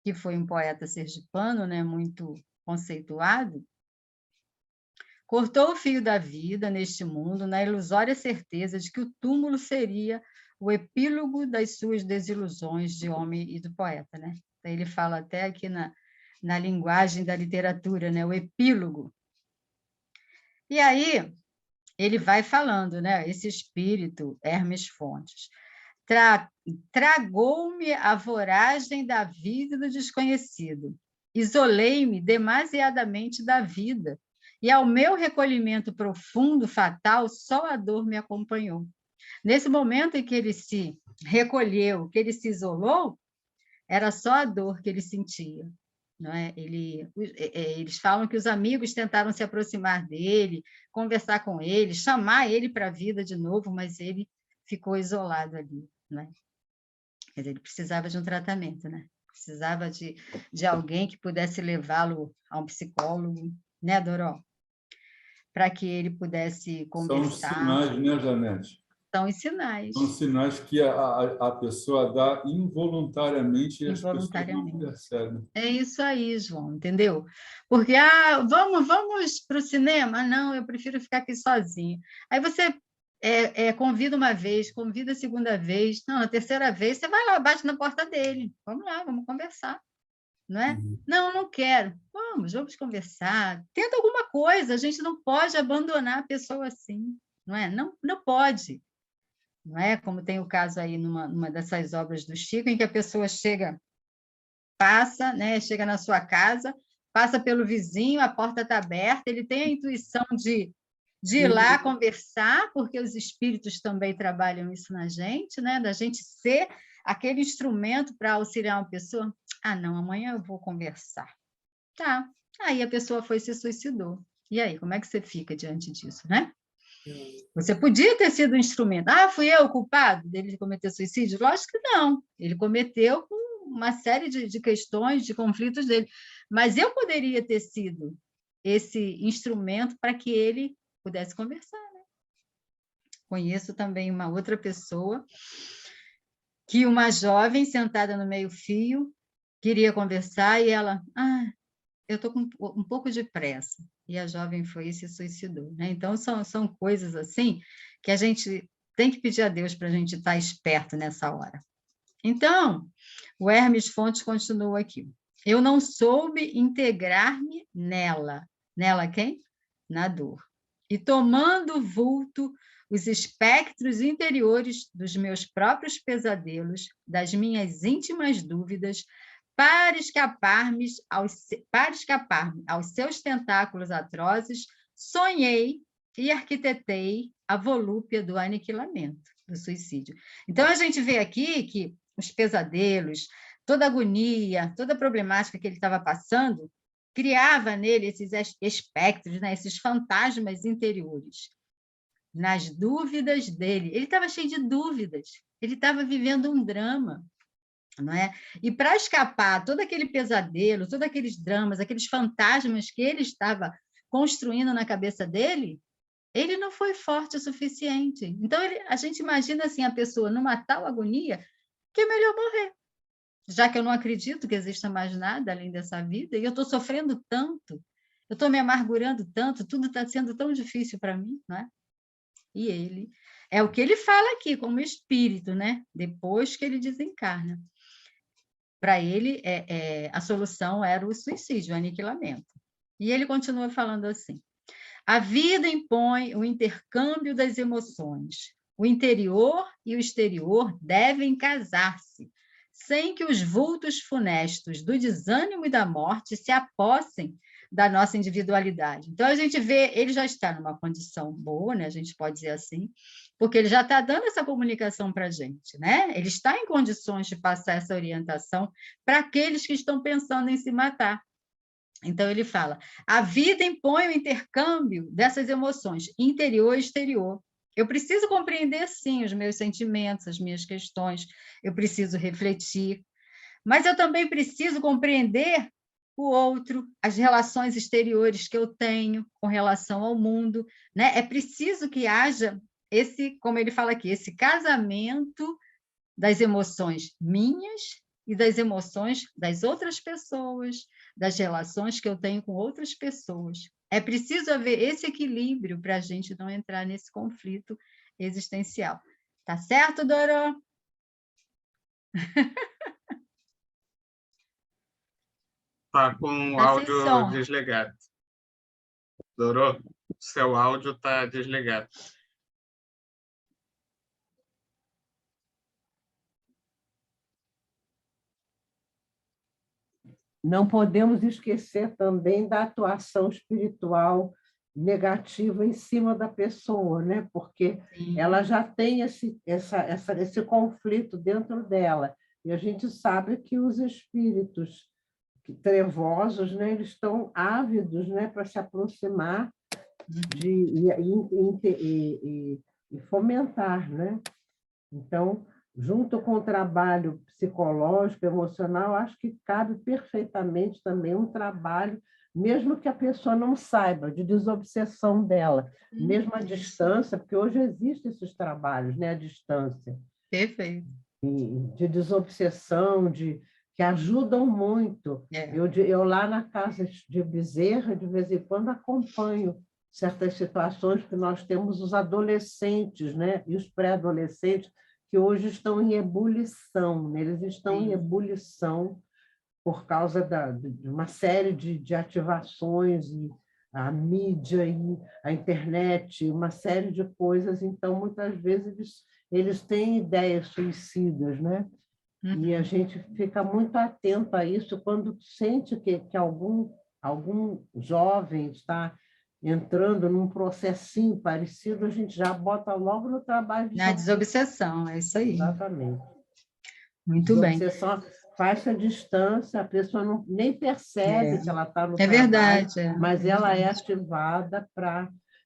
que foi um poeta sergipano, né, muito conceituado, cortou o fio da vida neste mundo na ilusória certeza de que o túmulo seria o epílogo das suas desilusões de homem e do poeta, né? Então, ele fala até aqui na linguagem da literatura, né? O epílogo. E aí, ele vai falando, né? Esse espírito, Hermes Fontes, tragou-me a voragem da vida e do desconhecido. Isolei-me demasiadamente da vida, e ao meu recolhimento profundo, fatal, só a dor me acompanhou. Nesse momento em que ele se recolheu, que ele se isolou, era só a dor que ele sentia. Não é? Eles falam que os amigos tentaram se aproximar dele, conversar com ele, chamar ele para a vida de novo, mas ele ficou isolado ali. Né? Quer dizer, ele precisava de um tratamento, né? Precisava de alguém que pudesse levá-lo a um psicólogo, né, Doró? Para que ele pudesse conversar. São os sinais, né, Janete? São os sinais. São sinais que a pessoa dá involuntariamente e as pessoas não percebem. É isso aí, João, entendeu? Porque, vamos para o cinema? Não, eu prefiro ficar aqui sozinho. Aí você convida uma vez, convida a segunda vez, não, a terceira vez, você vai lá, bate na porta dele. Vamos lá, vamos conversar. Não é? Não, não quero. Vamos conversar. Tenta alguma coisa, a gente não pode abandonar a pessoa assim. Não é? Não pode. Não é? Como tem o caso aí numa dessas obras do Chico, em que a pessoa passa, né? Chega na sua casa, passa pelo vizinho, a porta está aberta, ele tem a intuição de ir lá conversar, porque os espíritos também trabalham isso na gente, né? Da gente ser aquele instrumento para auxiliar uma pessoa. Não, amanhã eu vou conversar. Tá. Aí a pessoa foi e se suicidou. E aí, como é que você fica diante disso, né? Você podia ter sido um instrumento. Fui eu o culpado dele cometer suicídio? Lógico que não. Ele cometeu com uma série de questões, de conflitos dele. Mas eu poderia ter sido esse instrumento para que ele pudesse conversar, né? Conheço também uma outra pessoa que uma jovem sentada no meio-fio queria conversar e ela, eu estou com um pouco de pressa. E a jovem foi e se suicidou. Né? Então, são coisas assim que a gente tem que pedir a Deus para a gente estar esperto nessa hora. Então, o Hermes Fontes continua aqui. Eu não soube integrar-me nela. Nela quem? Na dor. E tomando vulto os espectros interiores dos meus próprios pesadelos, das minhas íntimas dúvidas, para escapar-me aos seus tentáculos atrozes, sonhei e arquitetei a volúpia do aniquilamento, do suicídio. Então, a gente vê aqui que os pesadelos, toda a agonia, toda a problemática que ele estava passando, criava nele esses espectros, né, esses fantasmas interiores, nas dúvidas dele. Ele estava cheio de dúvidas, ele estava vivendo um drama. Não é? E para escapar todo aquele pesadelo, todos aqueles dramas, aqueles fantasmas que ele estava construindo na cabeça dele, ele não foi forte o suficiente. Então, a gente imagina assim, a pessoa numa tal agonia que é melhor morrer, já que eu não acredito que exista mais nada além dessa vida, e eu estou sofrendo tanto, eu estou me amargurando tanto, tudo está sendo tão difícil para mim, não é? E ele, é o que ele fala aqui, como espírito, né? Depois que ele desencarna. Para ele, a solução era o suicídio, o aniquilamento. E ele continua falando assim: a vida impõe o intercâmbio das emoções. O interior e o exterior devem casar-se, sem que os vultos funestos do desânimo e da morte se apossem da nossa individualidade. Então, a gente vê, ele já está numa condição boa, né? A gente pode dizer assim, porque ele já está dando essa comunicação para a gente, né? Ele está em condições de passar essa orientação para aqueles que estão pensando em se matar. Então, ele fala, a vida impõe o intercâmbio dessas emoções, interior e exterior. Eu preciso compreender, sim, os meus sentimentos, as minhas questões, eu preciso refletir, mas eu também preciso compreender o outro, as relações exteriores que eu tenho com relação ao mundo, né? É preciso que haja esse, como ele fala aqui, esse casamento das emoções minhas e das emoções das outras pessoas, das relações que eu tenho com outras pessoas. É preciso haver esse equilíbrio para a gente não entrar nesse conflito existencial. Tá certo, Dorô? Tá com o Tá sem áudio som. desligado. Dorô, seu áudio está desligado. Não podemos esquecer também da atuação espiritual negativa em cima da pessoa, né? Porque Sim. ela já tem esse conflito dentro dela. E a gente sabe que os espíritos trevosos, né, eles estão ávidos, né, para se aproximar e fomentar, né? Então, junto com o trabalho psicológico, emocional, acho que cabe perfeitamente também um trabalho, mesmo que a pessoa não saiba, de desobsessão dela, mesmo à distância, porque hoje existem esses trabalhos, né, à distância. Perfeito. De desobsessão, que ajudam muito. Eu lá na casa de Bezerra, de vez em quando, acompanho certas situações que nós temos os adolescentes, né, e os pré-adolescentes, que hoje estão em ebulição, né? Eles estão em ebulição por causa de uma série de ativações, e a mídia, e a internet, uma série de coisas. Então, muitas vezes, eles têm ideias suicidas, né? E a gente fica muito atento a isso quando sente que algum jovem está entrando num processinho parecido, a gente já bota logo no trabalho de Na desobsessão, é isso aí. Exatamente. Muito bem. Desobsessão, faz a distância, a pessoa nem percebe que ela está no trabalho, verdade, mas ela é ativada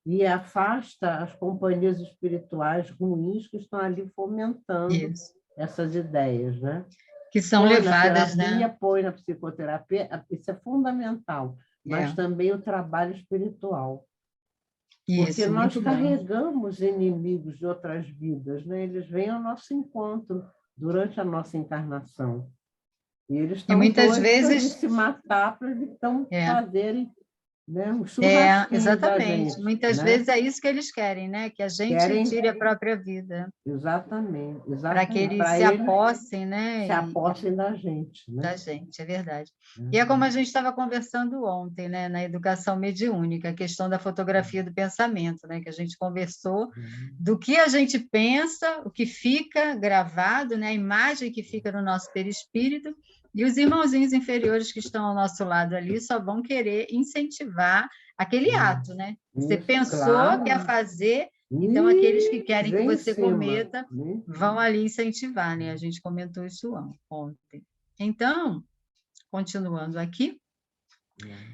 e afasta as companhias espirituais ruins que estão ali fomentando essas ideias, né? Que são levadas, na terapia, né? põe na psicoterapia, isso é fundamental, mas também o trabalho espiritual. Porque nós carregamos inimigos de outras vidas, né? Eles vêm ao nosso encontro durante a nossa encarnação. E eles estão muitas vezes se matar para eles fazerem, né, um churrasquinho exatamente. da gente, Muitas né? vezes é isso que eles querem, né? Que a gente tire a própria vida. Exatamente. Para que eles se apossem, né? Se apossem da gente, né? Da gente, é verdade. E é como a gente estava conversando ontem, né? Na educação mediúnica, a questão da fotografia do pensamento, né? Que a gente conversou do que a gente pensa, o que fica gravado, né? A imagem que fica no nosso perispírito, e os irmãozinhos inferiores que estão ao nosso lado ali só vão querer incentivar aquele ato, né? Você pensou, quer fazer, então aqueles que querem que você cometa vão ali incentivar, né? A gente comentou isso ontem. Então, continuando aqui,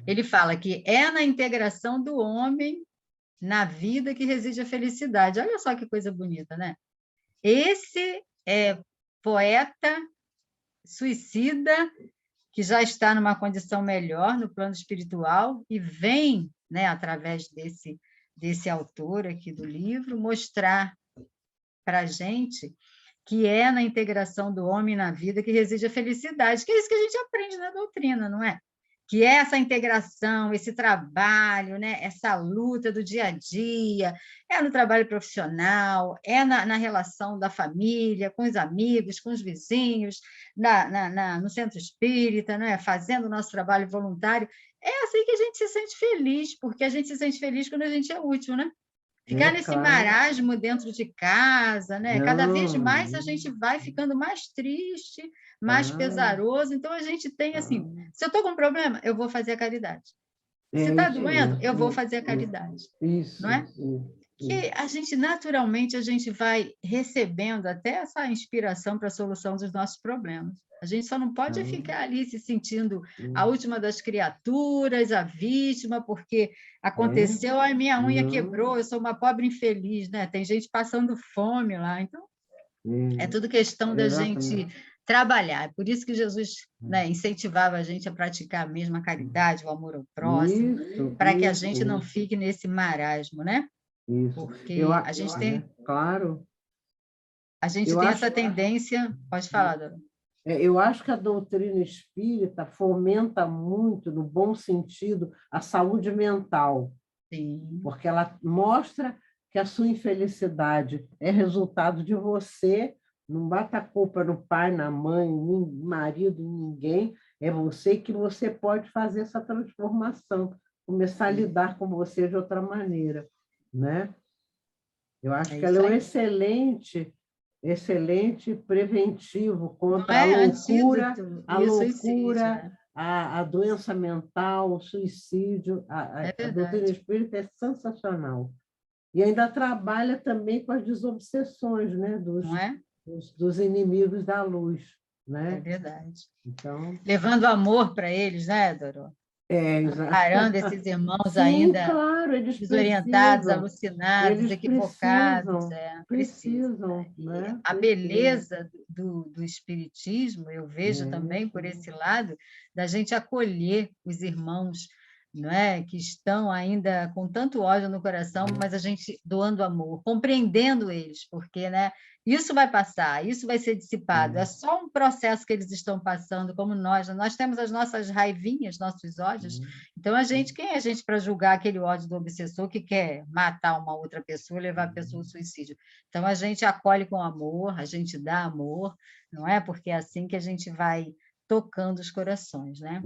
ele fala que é na integração do homem na vida que reside a felicidade. Olha só que coisa bonita, né? Esse poeta suicida que já está numa condição melhor no plano espiritual e vem, né, através desse autor aqui do livro, mostrar para a gente que é na integração do homem na vida que reside a felicidade, que é isso que a gente aprende na doutrina, não é? Que é essa integração, esse trabalho, né? Essa luta do dia a dia, é no trabalho profissional, é na relação da família, com os amigos, com os vizinhos, no centro espírita, né? Fazendo o nosso trabalho voluntário. É assim que a gente se sente feliz, porque a gente se sente feliz quando a gente é útil, né? Ficar nesse marasmo dentro de casa, né? Cada vez mais a gente vai ficando mais triste, mais pesaroso. Então, a gente tem assim, se eu estou com um problema, eu vou fazer a caridade. Se está doendo, eu vou fazer a caridade. Isso, não é? Que a gente, naturalmente, a gente vai recebendo até essa inspiração para a solução dos nossos problemas. A gente só não pode ficar ali se sentindo a última das criaturas, a vítima, porque aconteceu, a minha unha quebrou, eu sou uma pobre infeliz, né? Tem gente passando fome lá. Então, é tudo questão da gente trabalhar. É por isso que Jesus, né, incentivava a gente a praticar a mesma caridade, o amor ao próximo, para que a gente não fique nesse marasmo, né? Isso. Porque a gente tem... Claro. A gente tem essa tendência... Pode falar, Dora. Eu acho que a doutrina espírita fomenta muito, no bom sentido, a saúde mental, Sim. porque ela mostra que a sua infelicidade é resultado de você, não bata a culpa no pai, na mãe, no marido, em ninguém, é você que você pode fazer essa transformação, começar a lidar com você de outra maneira, né? Eu acho que ela é um excelente preventivo contra antídoto a e o suicídio, loucura, né? a doença mental, o suicídio. É A doutrina verdade. espírita é sensacional. E ainda trabalha também com as desobsessões, né, Não é? dos inimigos da luz, É né? verdade. Então, Levando amor para eles, né, Doro? Parando esses irmãos sim, ainda claro, desorientados, alucinados, eles equivocados, precisa. precisam, né? A beleza do espiritismo, eu vejo É, também por esse lado, da gente acolher os irmãos, não é, que estão ainda com tanto ódio no coração, mas a gente doando amor, compreendendo eles, porque, né, isso vai passar, isso vai ser dissipado, é só um processo que eles estão passando, como nós temos as nossas raivinhas, nossos ódios, então quem é a gente para julgar aquele ódio do obsessor que quer matar uma outra pessoa, levar a pessoa ao suicídio? Então, a gente acolhe com amor, a gente dá amor, não é? Porque é assim que a gente vai tocando os corações, né?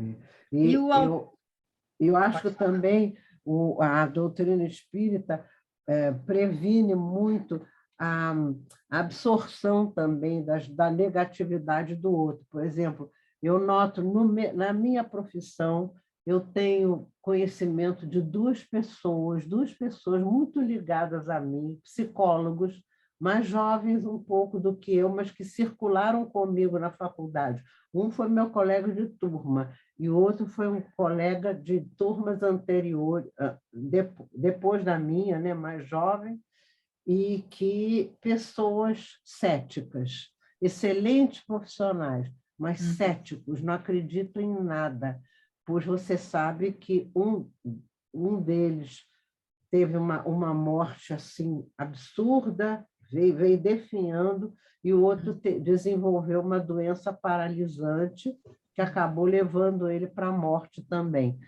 E E o... eu acho Pode que falar. também a doutrina espírita previne muito a absorção também da negatividade do outro. Por exemplo, eu noto na minha profissão, eu tenho conhecimento de duas pessoas muito ligadas a mim, psicólogos, mais jovens um pouco do que eu, mas que circularam comigo na faculdade. Um foi meu colega de turma, e o outro foi um colega de turmas anteriores, depois da minha, né, mais jovem, e que pessoas céticas, excelentes profissionais, mas céticos, não acreditam em nada, pois você sabe que um deles teve uma morte assim absurda, veio definhando, e o outro desenvolveu uma doença paralisante que acabou levando ele para a morte também.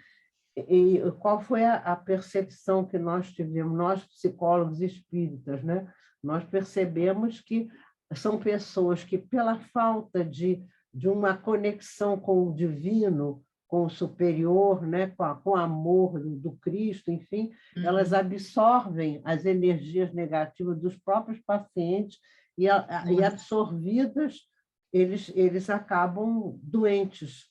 E qual foi a percepção que nós tivemos, nós psicólogos espíritas, né? Nós percebemos que são pessoas que, pela falta de uma conexão com o divino, com o superior, né? Com o amor do Cristo, enfim, elas absorvem as energias negativas dos próprios pacientes e absorvidas, eles acabam doentes,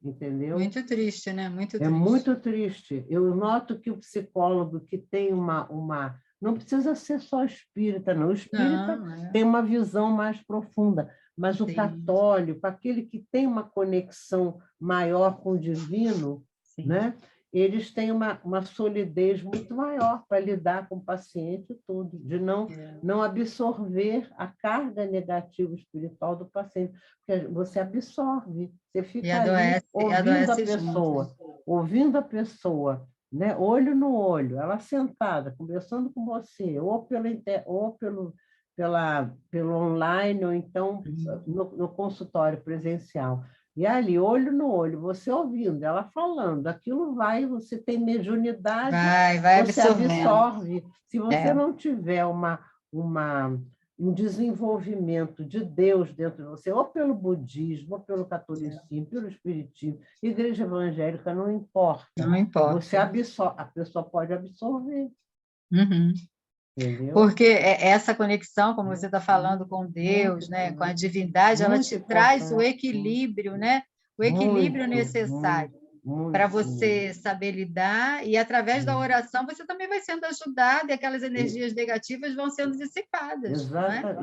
entendeu? Muito triste, né? Muito É triste. muito triste. Eu noto que o psicólogo que tem não precisa ser só espírita, não. O espírita tem uma visão mais profunda, mas o católico, aquele que tem uma conexão maior com o divino, né? Eles têm uma solidez muito maior para lidar com o paciente todo, de não absorver a carga negativa espiritual do paciente, porque você absorve, você fica ali ouvindo a pessoa, né? Olho no olho, ela sentada, conversando com você, ou pelo online, ou então no consultório presencial. E ali, olho no olho, você ouvindo, ela falando, aquilo você tem mediunidade, vai você absorve. Se você não tiver um desenvolvimento de Deus dentro de você, ou pelo budismo, ou pelo catolicismo, pelo espiritismo, igreja evangélica, não importa. Não importa. Você a pessoa pode absorver. Entendeu? Porque essa conexão, como você está falando com Deus, né, com a divindade, ela te traz o equilíbrio, né? O equilíbrio necessário para você saber lidar, e através da oração você também vai sendo ajudado, e aquelas energias negativas vão sendo dissipadas.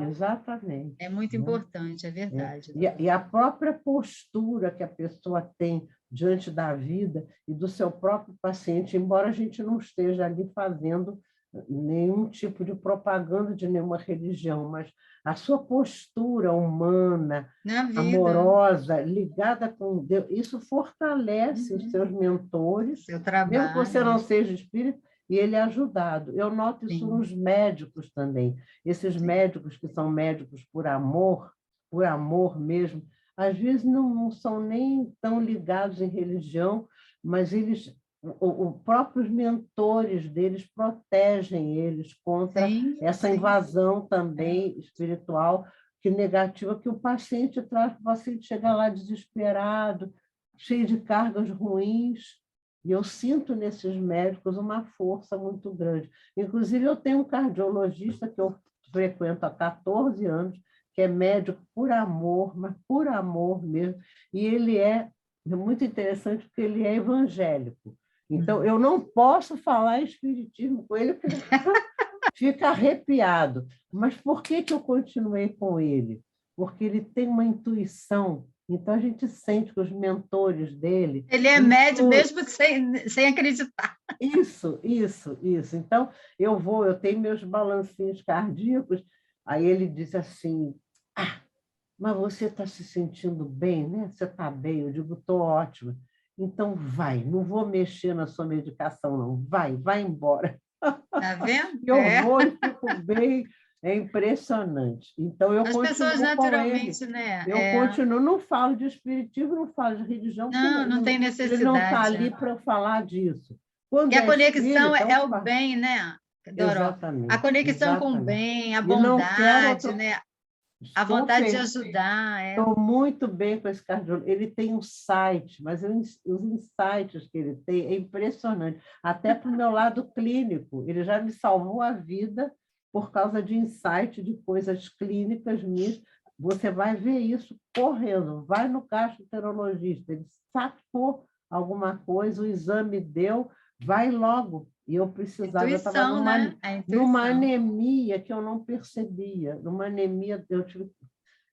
Exatamente. É muito importante, é verdade. E a própria postura que a pessoa tem diante da vida e do seu próprio paciente, embora a gente não esteja ali fazendo nenhum tipo de propaganda de nenhuma religião, mas a sua postura humana, amorosa, ligada com Deus, isso fortalece os seus mentores, seu trabalho, mesmo que você não seja espírita, e ele é ajudado. Eu noto isso nos médicos também. Esses médicos que são médicos por amor, por amor mesmo. Às vezes não são nem tão ligados em religião, mas eles, os próprios mentores deles protegem eles contra Sim, essa sim. invasão também espiritual que negativa que o paciente traz. O paciente chega lá desesperado, cheio de cargas ruins, e eu sinto nesses médicos uma força muito grande. Inclusive, eu tenho um cardiologista que eu frequento há 14 anos, que é médico por amor, mas por amor mesmo, e ele é muito interessante porque ele é evangélico. Então, eu não posso falar espiritismo com ele, porque ele fica arrepiado. Mas por que eu continuei com ele? Porque ele tem uma intuição. Então, a gente sente que os mentores dele... Ele é médio mesmo sem acreditar. Isso. Então, eu tenho meus balancinhos cardíacos, aí ele diz assim, mas você está se sentindo bem, né? Você está bem? Eu digo, estou ótima. Então, vai, não vou mexer na sua medicação, não. Vai embora. Tá vendo? Eu vou e fico bem, é impressionante. Então, eu As pessoas continuo com ele. naturalmente, né? Eu continuo, não falo de espiritismo, não falo de religião, Não tem ele não está necessidade. ali para eu falar disso. Quando E a é conexão espírita, é o bem, né, Doró? exatamente. A conexão com o Exatamente. bem, a E não quero bondade, outro... né? A vontade de ajudar. Estou muito bem com esse cardiologista. Ele tem um site, mas os insights que ele tem é impressionante. Até para o meu lado clínico. Ele já me salvou a vida por causa de insight de coisas clínicas minhas. Você vai ver isso correndo. Vai no gastroenterologista. Ele sacou alguma coisa, o exame deu, vai logo. E eu precisava, eu estava numa anemia que eu não percebia. Numa anemia, eu tive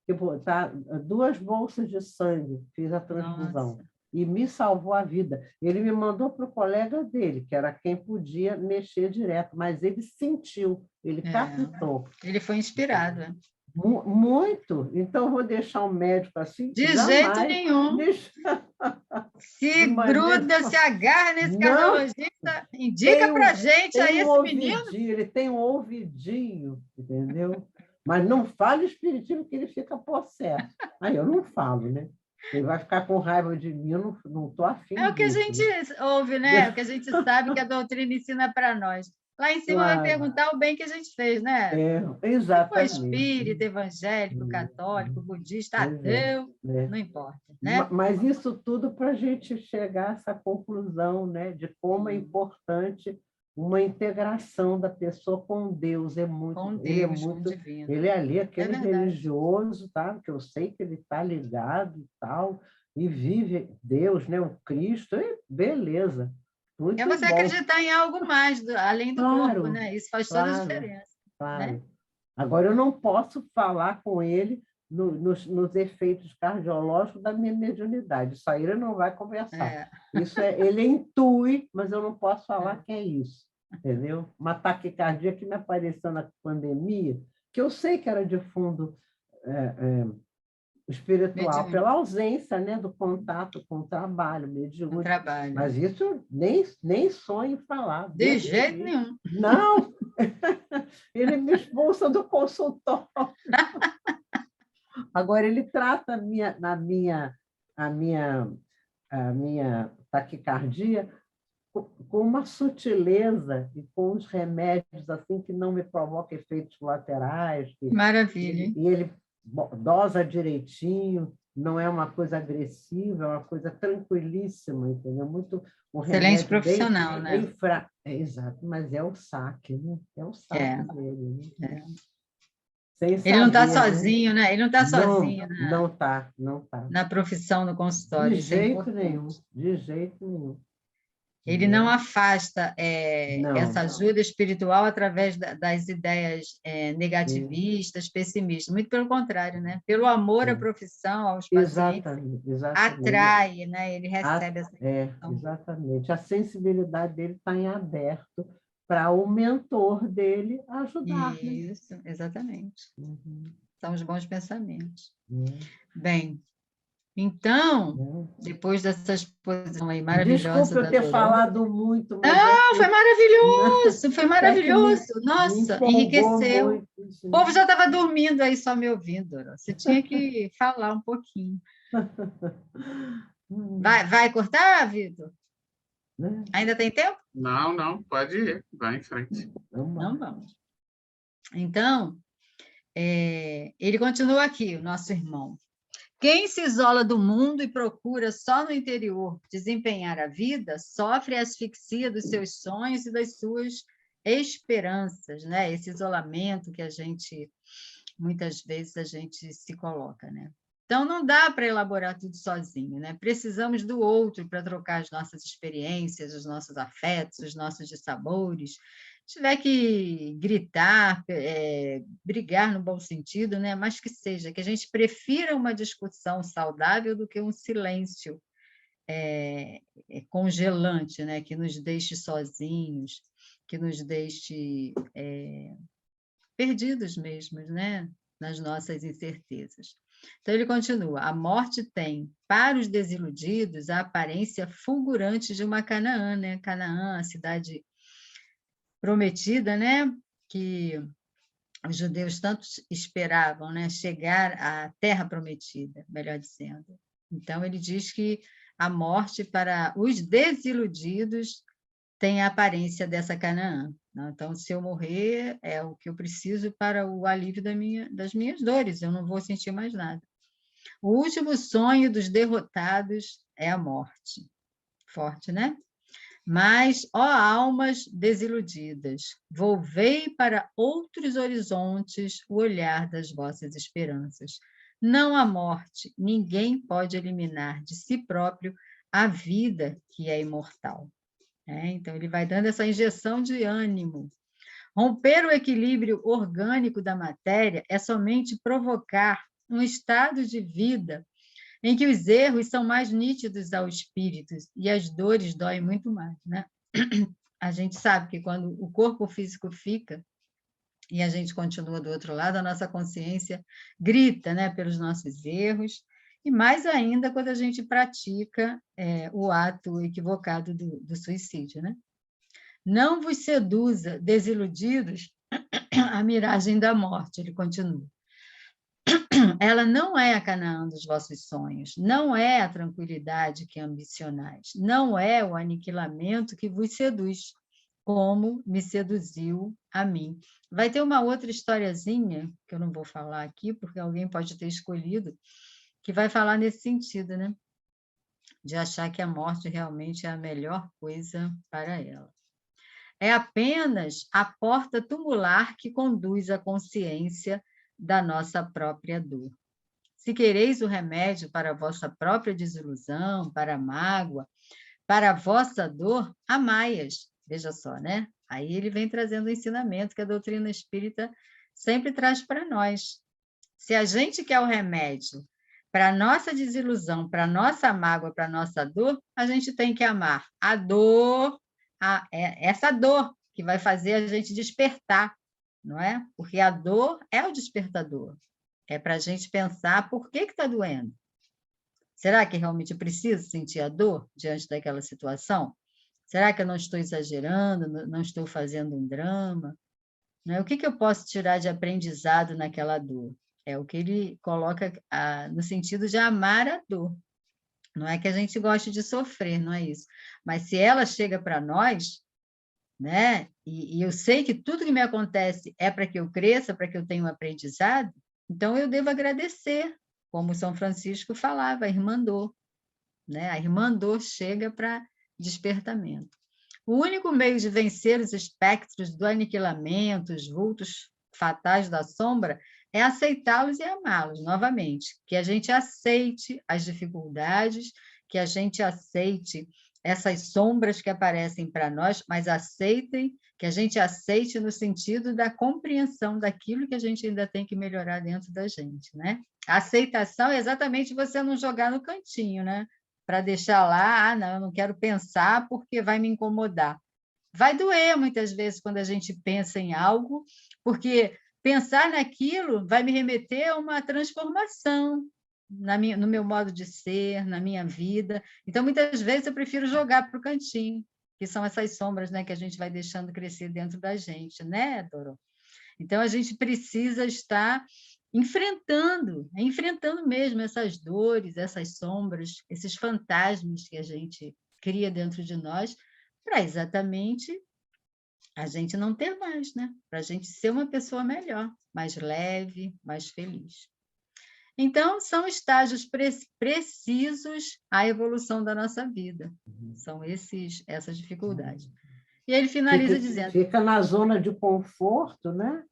que botar 2 bolsas de sangue, fiz a transfusão. Nossa. E me salvou a vida. Ele me mandou para o colega dele, que era quem podia mexer direto, mas ele sentiu, ele captou. Ele foi inspirado. Muito. Então, eu vou deixar um médico assim? De jeito nenhum. Se gruda, se agarra nesse cardiologista, indica para a gente aí esse menino. Ele tem um ouvidinho, entendeu? Mas não fale espiritismo que ele fica possesso. Aí eu não falo, né? Ele vai ficar com raiva de mim, eu não estou afim disso. É o que a gente ouve, né? O que a gente sabe que a doutrina ensina para nós. Lá em cima vai perguntar o bem que a gente fez, né? Exatamente. Se foi espírita, evangélico, católico, budista, ateu, não importa, né? Mas isso tudo para a gente chegar a essa conclusão, né? De como é importante uma integração da pessoa com Deus. Com Deus, com o divino. Ele é ali, aquele religioso, tá? Que eu sei que ele está ligado e tal, e vive Deus, né? O Cristo, beleza. Muito é você bom. acreditar em algo mais, além do corpo, né? Isso faz toda a diferença. Claro. Né? Agora, eu não posso falar com ele nos efeitos cardiológicos da minha mediunidade. Isso aí ele não vai conversar. Ele intui, mas eu não posso falar que é isso. Entendeu? Uma taquicardia que me apareceu na pandemia, que eu sei que era de fundo espiritual, pela ausência, né, do contato com o trabalho mediúnico. Mas isso eu nem sonho em falar. De jeito nenhum. Não! Ele me expulsa do consultório. Agora, ele trata a minha taquicardia com uma sutileza e com os remédios assim que não me provocam efeitos colaterais. Maravilha. E ele dosa direitinho, não é uma coisa agressiva, é uma coisa tranquilíssima, entendeu? Muito um excelente profissional, né? Exato, mas é o saque, né? É o saque dele. Né? Ele não está sozinho, né? Ele não está sozinho. Não está. Na profissão, no consultório. De jeito nenhum. Ele não afasta essa ajuda espiritual através das ideias negativistas, pessimistas. Muito pelo contrário, né? Pelo amor à profissão, aos pacientes, exatamente. Atrai, né? Ele recebe essa exatamente. A sensibilidade dele está em aberto para o mentor dele ajudar. Isso, exatamente. São os bons pensamentos. Bem, Então, depois dessa exposição aí maravilhosa Desculpa eu ter Dolores. falado muito, mas Não, foi maravilhoso, foi maravilhoso. me Nossa, empolgou enriqueceu. muito. O povo já estava dormindo aí só me ouvindo, Dora. Você tinha que falar um pouquinho. Vai cortar, Vitor? Ainda tem tempo? Não, pode ir, vai em frente. Não vamos. Então, ele continua aqui, o nosso irmão. Quem se isola do mundo e procura só no interior desempenhar a vida, sofre a asfixia dos seus sonhos e das suas esperanças, né? Esse isolamento que muitas vezes a gente se coloca, né? Então, não dá para elaborar tudo sozinho, né? Precisamos do outro para trocar as nossas experiências, os nossos afetos, os nossos dissabores. Se tiver que gritar, brigar no bom sentido, né? Mas que seja, que a gente prefira uma discussão saudável do que um silêncio congelante, né? Que nos deixe sozinhos, que nos deixe perdidos mesmo, né? Nas nossas incertezas. Então, ele continua, a morte tem, para os desiludidos, a aparência fulgurante de uma Canaã, né? Canaã, a cidade prometida, né? Que os judeus tanto esperavam, né? Chegar à terra prometida, melhor dizendo. Então, ele diz que a morte para os desiludidos tem a aparência dessa Canaã. Então, se eu morrer, é o que eu preciso para o alívio das minhas dores, eu não vou sentir mais nada. O último sonho dos derrotados é a morte. Forte, né? Mas, ó almas desiludidas, volvei para outros horizontes o olhar das vossas esperanças. Não há morte, ninguém pode eliminar de si próprio a vida que é imortal. Então, ele vai dando essa injeção de ânimo. Romper o equilíbrio orgânico da matéria é somente provocar um estado de vida em que os erros são mais nítidos ao espírito e as dores doem muito mais, né? A gente sabe que quando o corpo físico fica e a gente continua do outro lado, a nossa consciência grita, né, pelos nossos erros, e mais ainda quando a gente pratica o ato equivocado do suicídio, né? Não vos seduza, desiludidos, a miragem da morte, ele continua. Ela não é a Canaã dos vossos sonhos, não é a tranquilidade que ambicionais, não é o aniquilamento que vos seduz, como me seduziu a mim. Vai ter uma outra historiazinha, que eu não vou falar aqui, porque alguém pode ter escolhido, que vai falar nesse sentido, né? De achar que a morte realmente é a melhor coisa para ela. É apenas a porta tumular que conduz à consciência da nossa própria dor. Se quereis o remédio para a vossa própria desilusão, para a mágoa, para a vossa dor, amai-as. Veja só, né? Aí ele vem trazendo o ensinamento que a doutrina espírita sempre traz para nós. Se a gente quer o remédio para a nossa desilusão, para a nossa mágoa, para a nossa dor, a gente tem que amar a dor, essa dor que vai fazer a gente despertar, não é? Porque a dor é o despertador. É para a gente pensar por que está doendo. Será que realmente eu preciso sentir a dor diante daquela situação? Será que eu não estou exagerando, não estou fazendo um drama? Não é? O que eu posso tirar de aprendizado naquela dor? É o que ele coloca no sentido de amar a dor. Não é que a gente goste de sofrer, não é isso. Mas se ela chega para nós, né? E eu sei que tudo que me acontece é para que eu cresça, para que eu tenha um aprendizado, então eu devo agradecer, como São Francisco falava, a irmandor, né? A irmandor chega para despertamento. O único meio de vencer os espectros do aniquilamento, os vultos fatais da sombra, é aceitá-los e amá-los novamente, que a gente aceite as dificuldades, que a gente aceite essas sombras que aparecem para nós, mas que a gente aceite no sentido da compreensão daquilo que a gente ainda tem que melhorar dentro da gente, né? A aceitação é exatamente você não jogar no cantinho, né? Para deixar lá, não, eu não quero pensar porque vai me incomodar. Vai doer muitas vezes quando a gente pensa em algo, porque pensar naquilo vai me remeter a uma transformação, no meu modo de ser, na minha vida. Então, muitas vezes, eu prefiro jogar para o cantinho, que são essas sombras, né, que a gente vai deixando crescer dentro da gente, né, Doro? Então, a gente precisa estar enfrentando mesmo essas dores, essas sombras, esses fantasmas que a gente cria dentro de nós, para exatamente a gente não ter mais, né? Para a gente ser uma pessoa melhor, mais leve, mais feliz. Então, são estágios precisos à evolução da nossa vida. São essas dificuldades. E ele finaliza dizendo... Fica na zona de conforto, né?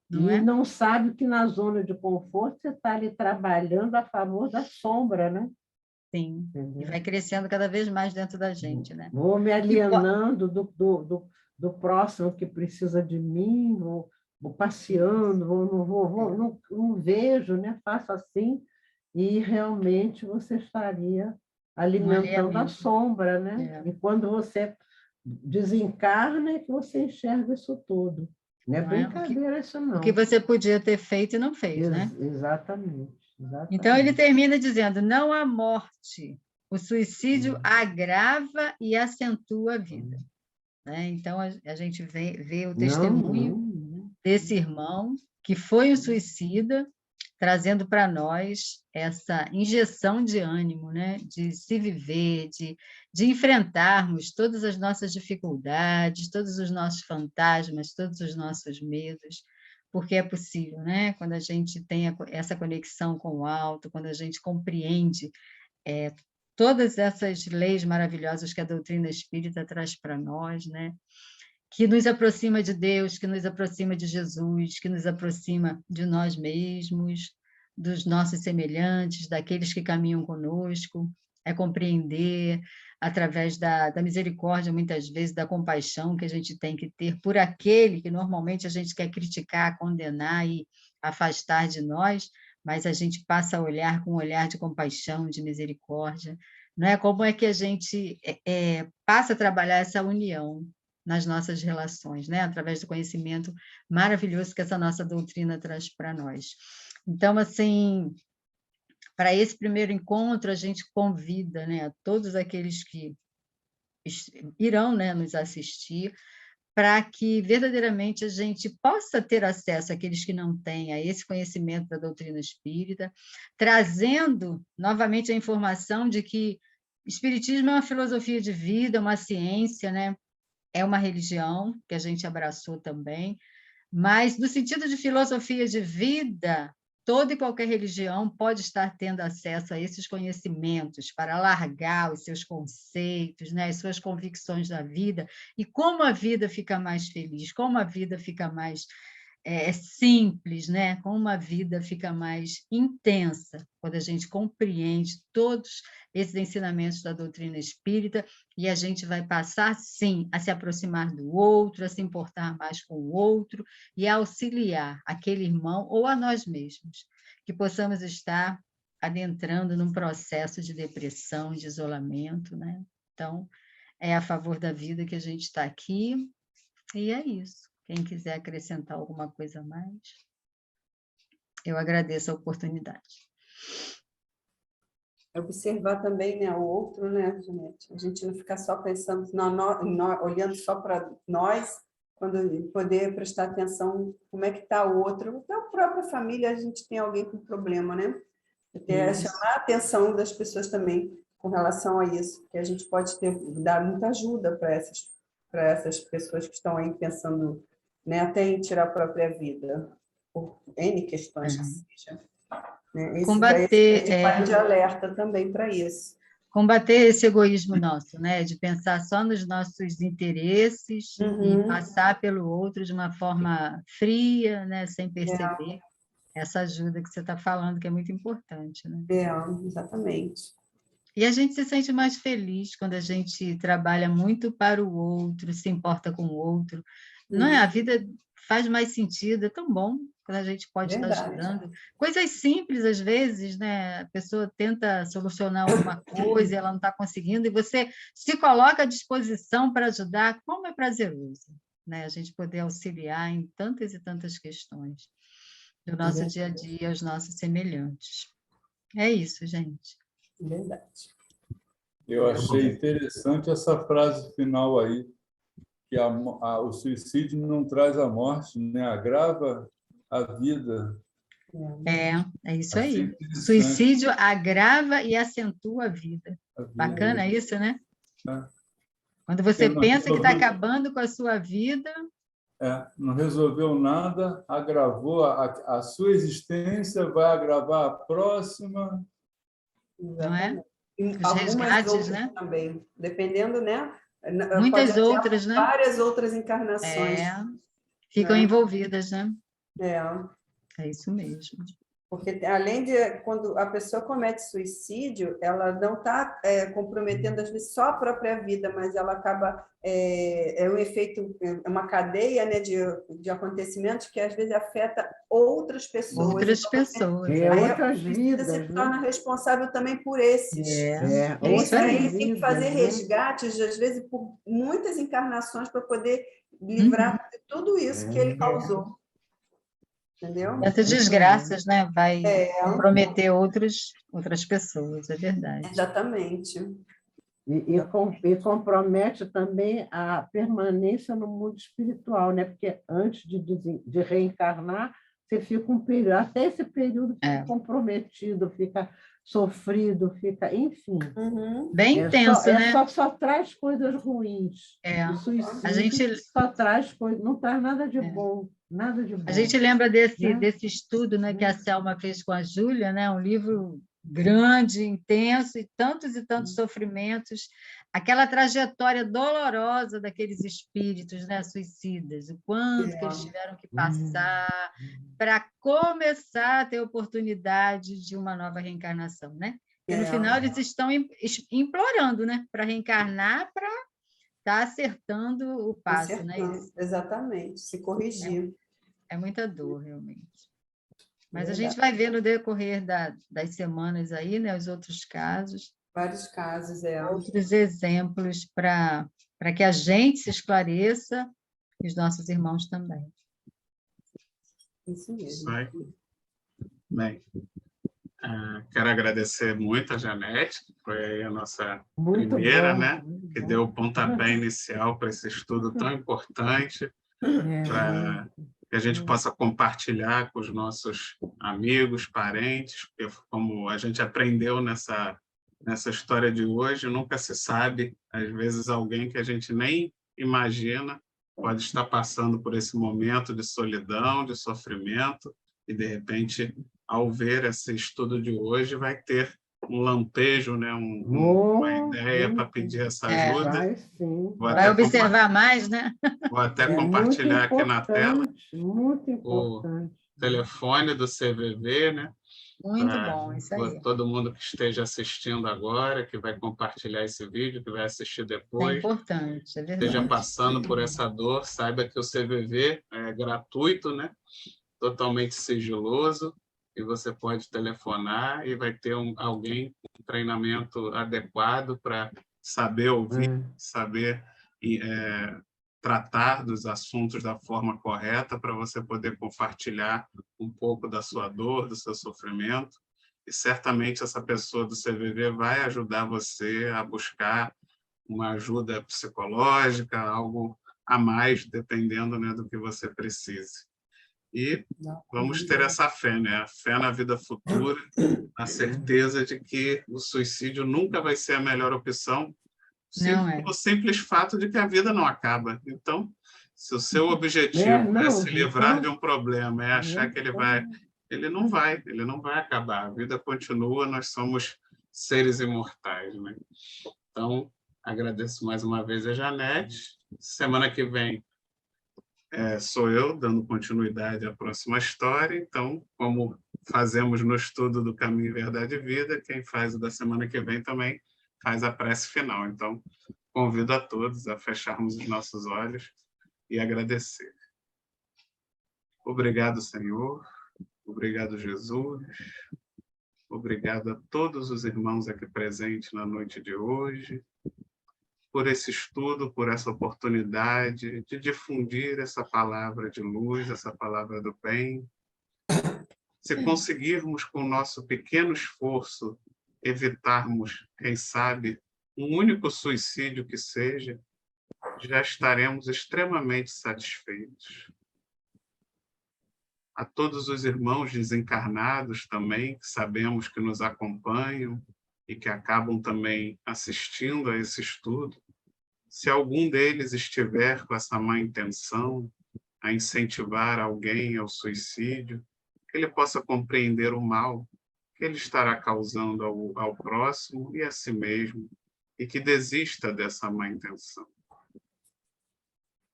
Não sabe que na zona de conforto você está ali trabalhando a favor da sombra, né? Sim, entendeu? E vai crescendo cada vez mais dentro da gente, né? Vou me alienando do próximo que precisa de mim, vou passeando, não vejo, né? Faço assim, e realmente você estaria alimentando a sombra, né? E quando você desencarna, é que você enxerga isso tudo. Não é brincadeira isso, não. O que você podia ter feito e não fez, né? Exatamente. Então, ele termina dizendo, não há morte. O suicídio agrava e acentua a vida. Né? Então, a gente vê o testemunho desse irmão, que foi um suicida, trazendo para nós essa injeção de ânimo, né? De se viver, de enfrentarmos todas as nossas dificuldades, todos os nossos fantasmas, todos os nossos medos, porque é possível, né? Quando a gente tem essa conexão com o alto, quando a gente compreende todas essas leis maravilhosas que a doutrina espírita traz para nós, né? Que nos aproxima de Deus, que nos aproxima de Jesus, que nos aproxima de nós mesmos, dos nossos semelhantes, daqueles que caminham conosco, é compreender através da misericórdia, muitas vezes, da compaixão que a gente tem que ter por aquele que normalmente a gente quer criticar, condenar e afastar de nós, mas a gente passa a olhar com um olhar de compaixão, de misericórdia, não é? Como é que a gente passa a trabalhar essa união nas nossas relações, né? Através do conhecimento maravilhoso que essa nossa doutrina traz para nós. Então, assim, para esse primeiro encontro, a gente convida, né, a todos aqueles que irão, né, nos assistir, para que verdadeiramente a gente possa ter acesso àqueles que não têm a esse conhecimento da doutrina espírita, trazendo novamente a informação de que o espiritismo é uma filosofia de vida, uma ciência, né? É uma religião que a gente abraçou também, mas no sentido de filosofia de vida, toda e qualquer religião pode estar tendo acesso a esses conhecimentos para alargar os seus conceitos, né, as suas convicções da vida, e como a vida fica mais feliz, como a vida fica mais simples, né? Como uma vida fica mais intensa, quando a gente compreende todos esses ensinamentos da doutrina espírita, e a gente vai passar, sim, a se aproximar do outro, a se importar mais com o outro, e a auxiliar aquele irmão ou a nós mesmos, que possamos estar adentrando num processo de depressão, de isolamento, né? Então, é a favor da vida que a gente está aqui, e é isso. Quem quiser acrescentar alguma coisa a mais, eu agradeço a oportunidade. Observar também, né, o outro, né, Janete? A gente não ficar só pensando, olhando só para nós, quando poder prestar atenção como é que está o outro. Até a própria família, a gente tem alguém com problema, né? Chamar a atenção das pessoas também com relação a isso, que a gente pode dar muita ajuda para essas pessoas que estão aí pensando, né, até em tirar a própria vida, por N questões que seja. Né? Combater, de alerta também para isso. Combater esse egoísmo nosso, né, de pensar só nos nossos interesses e passar pelo outro de uma forma fria, né, sem perceber essa ajuda que você está falando, que é muito importante. Né? Exatamente. E a gente se sente mais feliz quando a gente trabalha muito para o outro, se importa com o outro. Não é? A vida faz mais sentido, é tão bom quando a gente pode estar ajudando. Coisas simples, às vezes, né? A pessoa tenta solucionar alguma coisa e ela não está conseguindo, e você se coloca à disposição para ajudar, como é prazeroso, né? A gente poder auxiliar em tantas e tantas questões do nosso dia a dia, aos nossos semelhantes. É isso, gente. Verdade. Eu achei interessante essa frase final aí, que o suicídio não traz a morte, né? Agrava a vida. É isso Achei aí. interessante Suicídio agrava e acentua a vida. a vida. Bacana isso, né? É. Quando você Não pensa que está resolveu, acabando com a sua vida, não resolveu nada, agravou a sua existência, vai agravar a próxima. não é? E Os algumas resgates, outras né? também, dependendo, né? Pode Muitas adiar outras, né? várias outras encarnações. Ficam Né? envolvidas, né? É. É isso mesmo. Porque, além de, quando a pessoa comete suicídio, ela não está comprometendo, às vezes, só a própria vida, mas ela acaba, um efeito, é uma cadeia, né, de acontecimentos que, às vezes, afeta outras pessoas. Outras Então, pessoas. aí outras a vidas, se né? torna responsável também por esses. É E isso aí. aí tem que fazer vidas, né? resgates, às vezes, por muitas encarnações para poder livrar de tudo isso que ele causou. Entendeu? Tantas desgraças, né? Vai comprometer outras pessoas, é verdade. Exatamente. E compromete também a permanência no mundo espiritual, né? Porque antes de reencarnar, você fica um período, até esse período fica comprometido, fica sofrido, fica, enfim. Bem intenso, né? Só traz coisas ruins. O suicídio só traz coisas, não traz nada de bom, nada de bom. A gente lembra desse estudo, né, que a Selma fez com a Júlia, né? Um livro grande, intenso, e tantos sofrimentos, aquela trajetória dolorosa daqueles espíritos, né, suicidas, o quanto que eles tiveram que passar para começar a ter oportunidade de uma nova reencarnação, né? E no final eles estão implorando, né, para reencarnar, para estar acertando o passo, né? Exatamente, se corrigir. É muita dor, realmente. Mas a gente vai ver no decorrer das semanas aí, né, os outros casos. Vários casos, outros exemplos para que a gente se esclareça e os nossos irmãos também. Isso mesmo. Isso aí. Bem, quero agradecer muito a Janete, que foi a nossa primeira, né, que deu o pontapé inicial para esse estudo tão importante, para que a gente possa compartilhar com os nossos amigos, parentes, porque como a gente aprendeu nessa história de hoje, nunca se sabe, às vezes alguém que a gente nem imagina pode estar passando por esse momento de solidão, de sofrimento, e de repente, ao ver esse estudo de hoje, vai ter um lampejo, né? Uma ideia para pedir essa ajuda. Vai, sim. Vai observar mais, né? Vou até compartilhar aqui na tela muito importante. O telefone do CVV, né? Muito bom, isso aí. Todo mundo que esteja assistindo agora, que vai compartilhar esse vídeo, que vai assistir depois. É importante, é verdade. Esteja passando por essa dor, saiba que o CVV é gratuito, né? Totalmente sigiloso, e você pode telefonar e vai ter alguém com treinamento adequado para saber ouvir, saber tratar dos assuntos da forma correta para você poder compartilhar um pouco da sua dor, do seu sofrimento. E certamente essa pessoa do CVV vai ajudar você a buscar uma ajuda psicológica, algo a mais, dependendo, né, do que você precise. E vamos ter essa fé, né? A fé na vida futura, a certeza de que o suicídio nunca vai ser a melhor opção, pelo simples fato de que a vida não acaba. Então, se o seu objetivo é se livrar de um problema, é achar que ele não vai acabar. A vida continua, nós somos seres imortais, né? Então, agradeço mais uma vez a Janete. Semana que vem sou eu dando continuidade à próxima história. Então, como fazemos no estudo do Caminho, Verdade e Vida, quem faz o da semana que vem também faz a prece final. Então, convido a todos a fecharmos os nossos olhos e agradecer. Obrigado, Senhor. Obrigado, Jesus. Obrigado a todos os irmãos aqui presentes na noite de hoje, por esse estudo, por essa oportunidade de difundir essa palavra de luz, essa palavra do bem. Se conseguirmos, com o nosso pequeno esforço, evitarmos, quem sabe, um único suicídio que seja, já estaremos extremamente satisfeitos. A todos os irmãos desencarnados também, que sabemos que nos acompanham e que acabam também assistindo a esse estudo, se algum deles estiver com essa má intenção, a incentivar alguém ao suicídio, que ele possa compreender o mal que ele estará causando ao próximo e a si mesmo, e que desista dessa má intenção.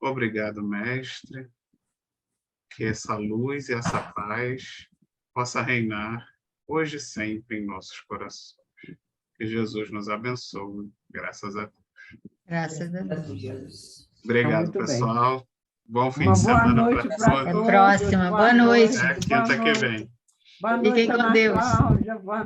Obrigado, mestre. Que essa luz e essa paz possa reinar hoje e sempre em nossos corações. Que Jesus nos abençoe. Graças a Deus. Graças a Deus. Obrigado, Muito bem. pessoal. Bom fim Uma de boa semana noite para para todos. todos. Próxima. Boa noite. Até quinta que vem. Boa Fiquem noite, com Ana Deus. Cláudia. Boa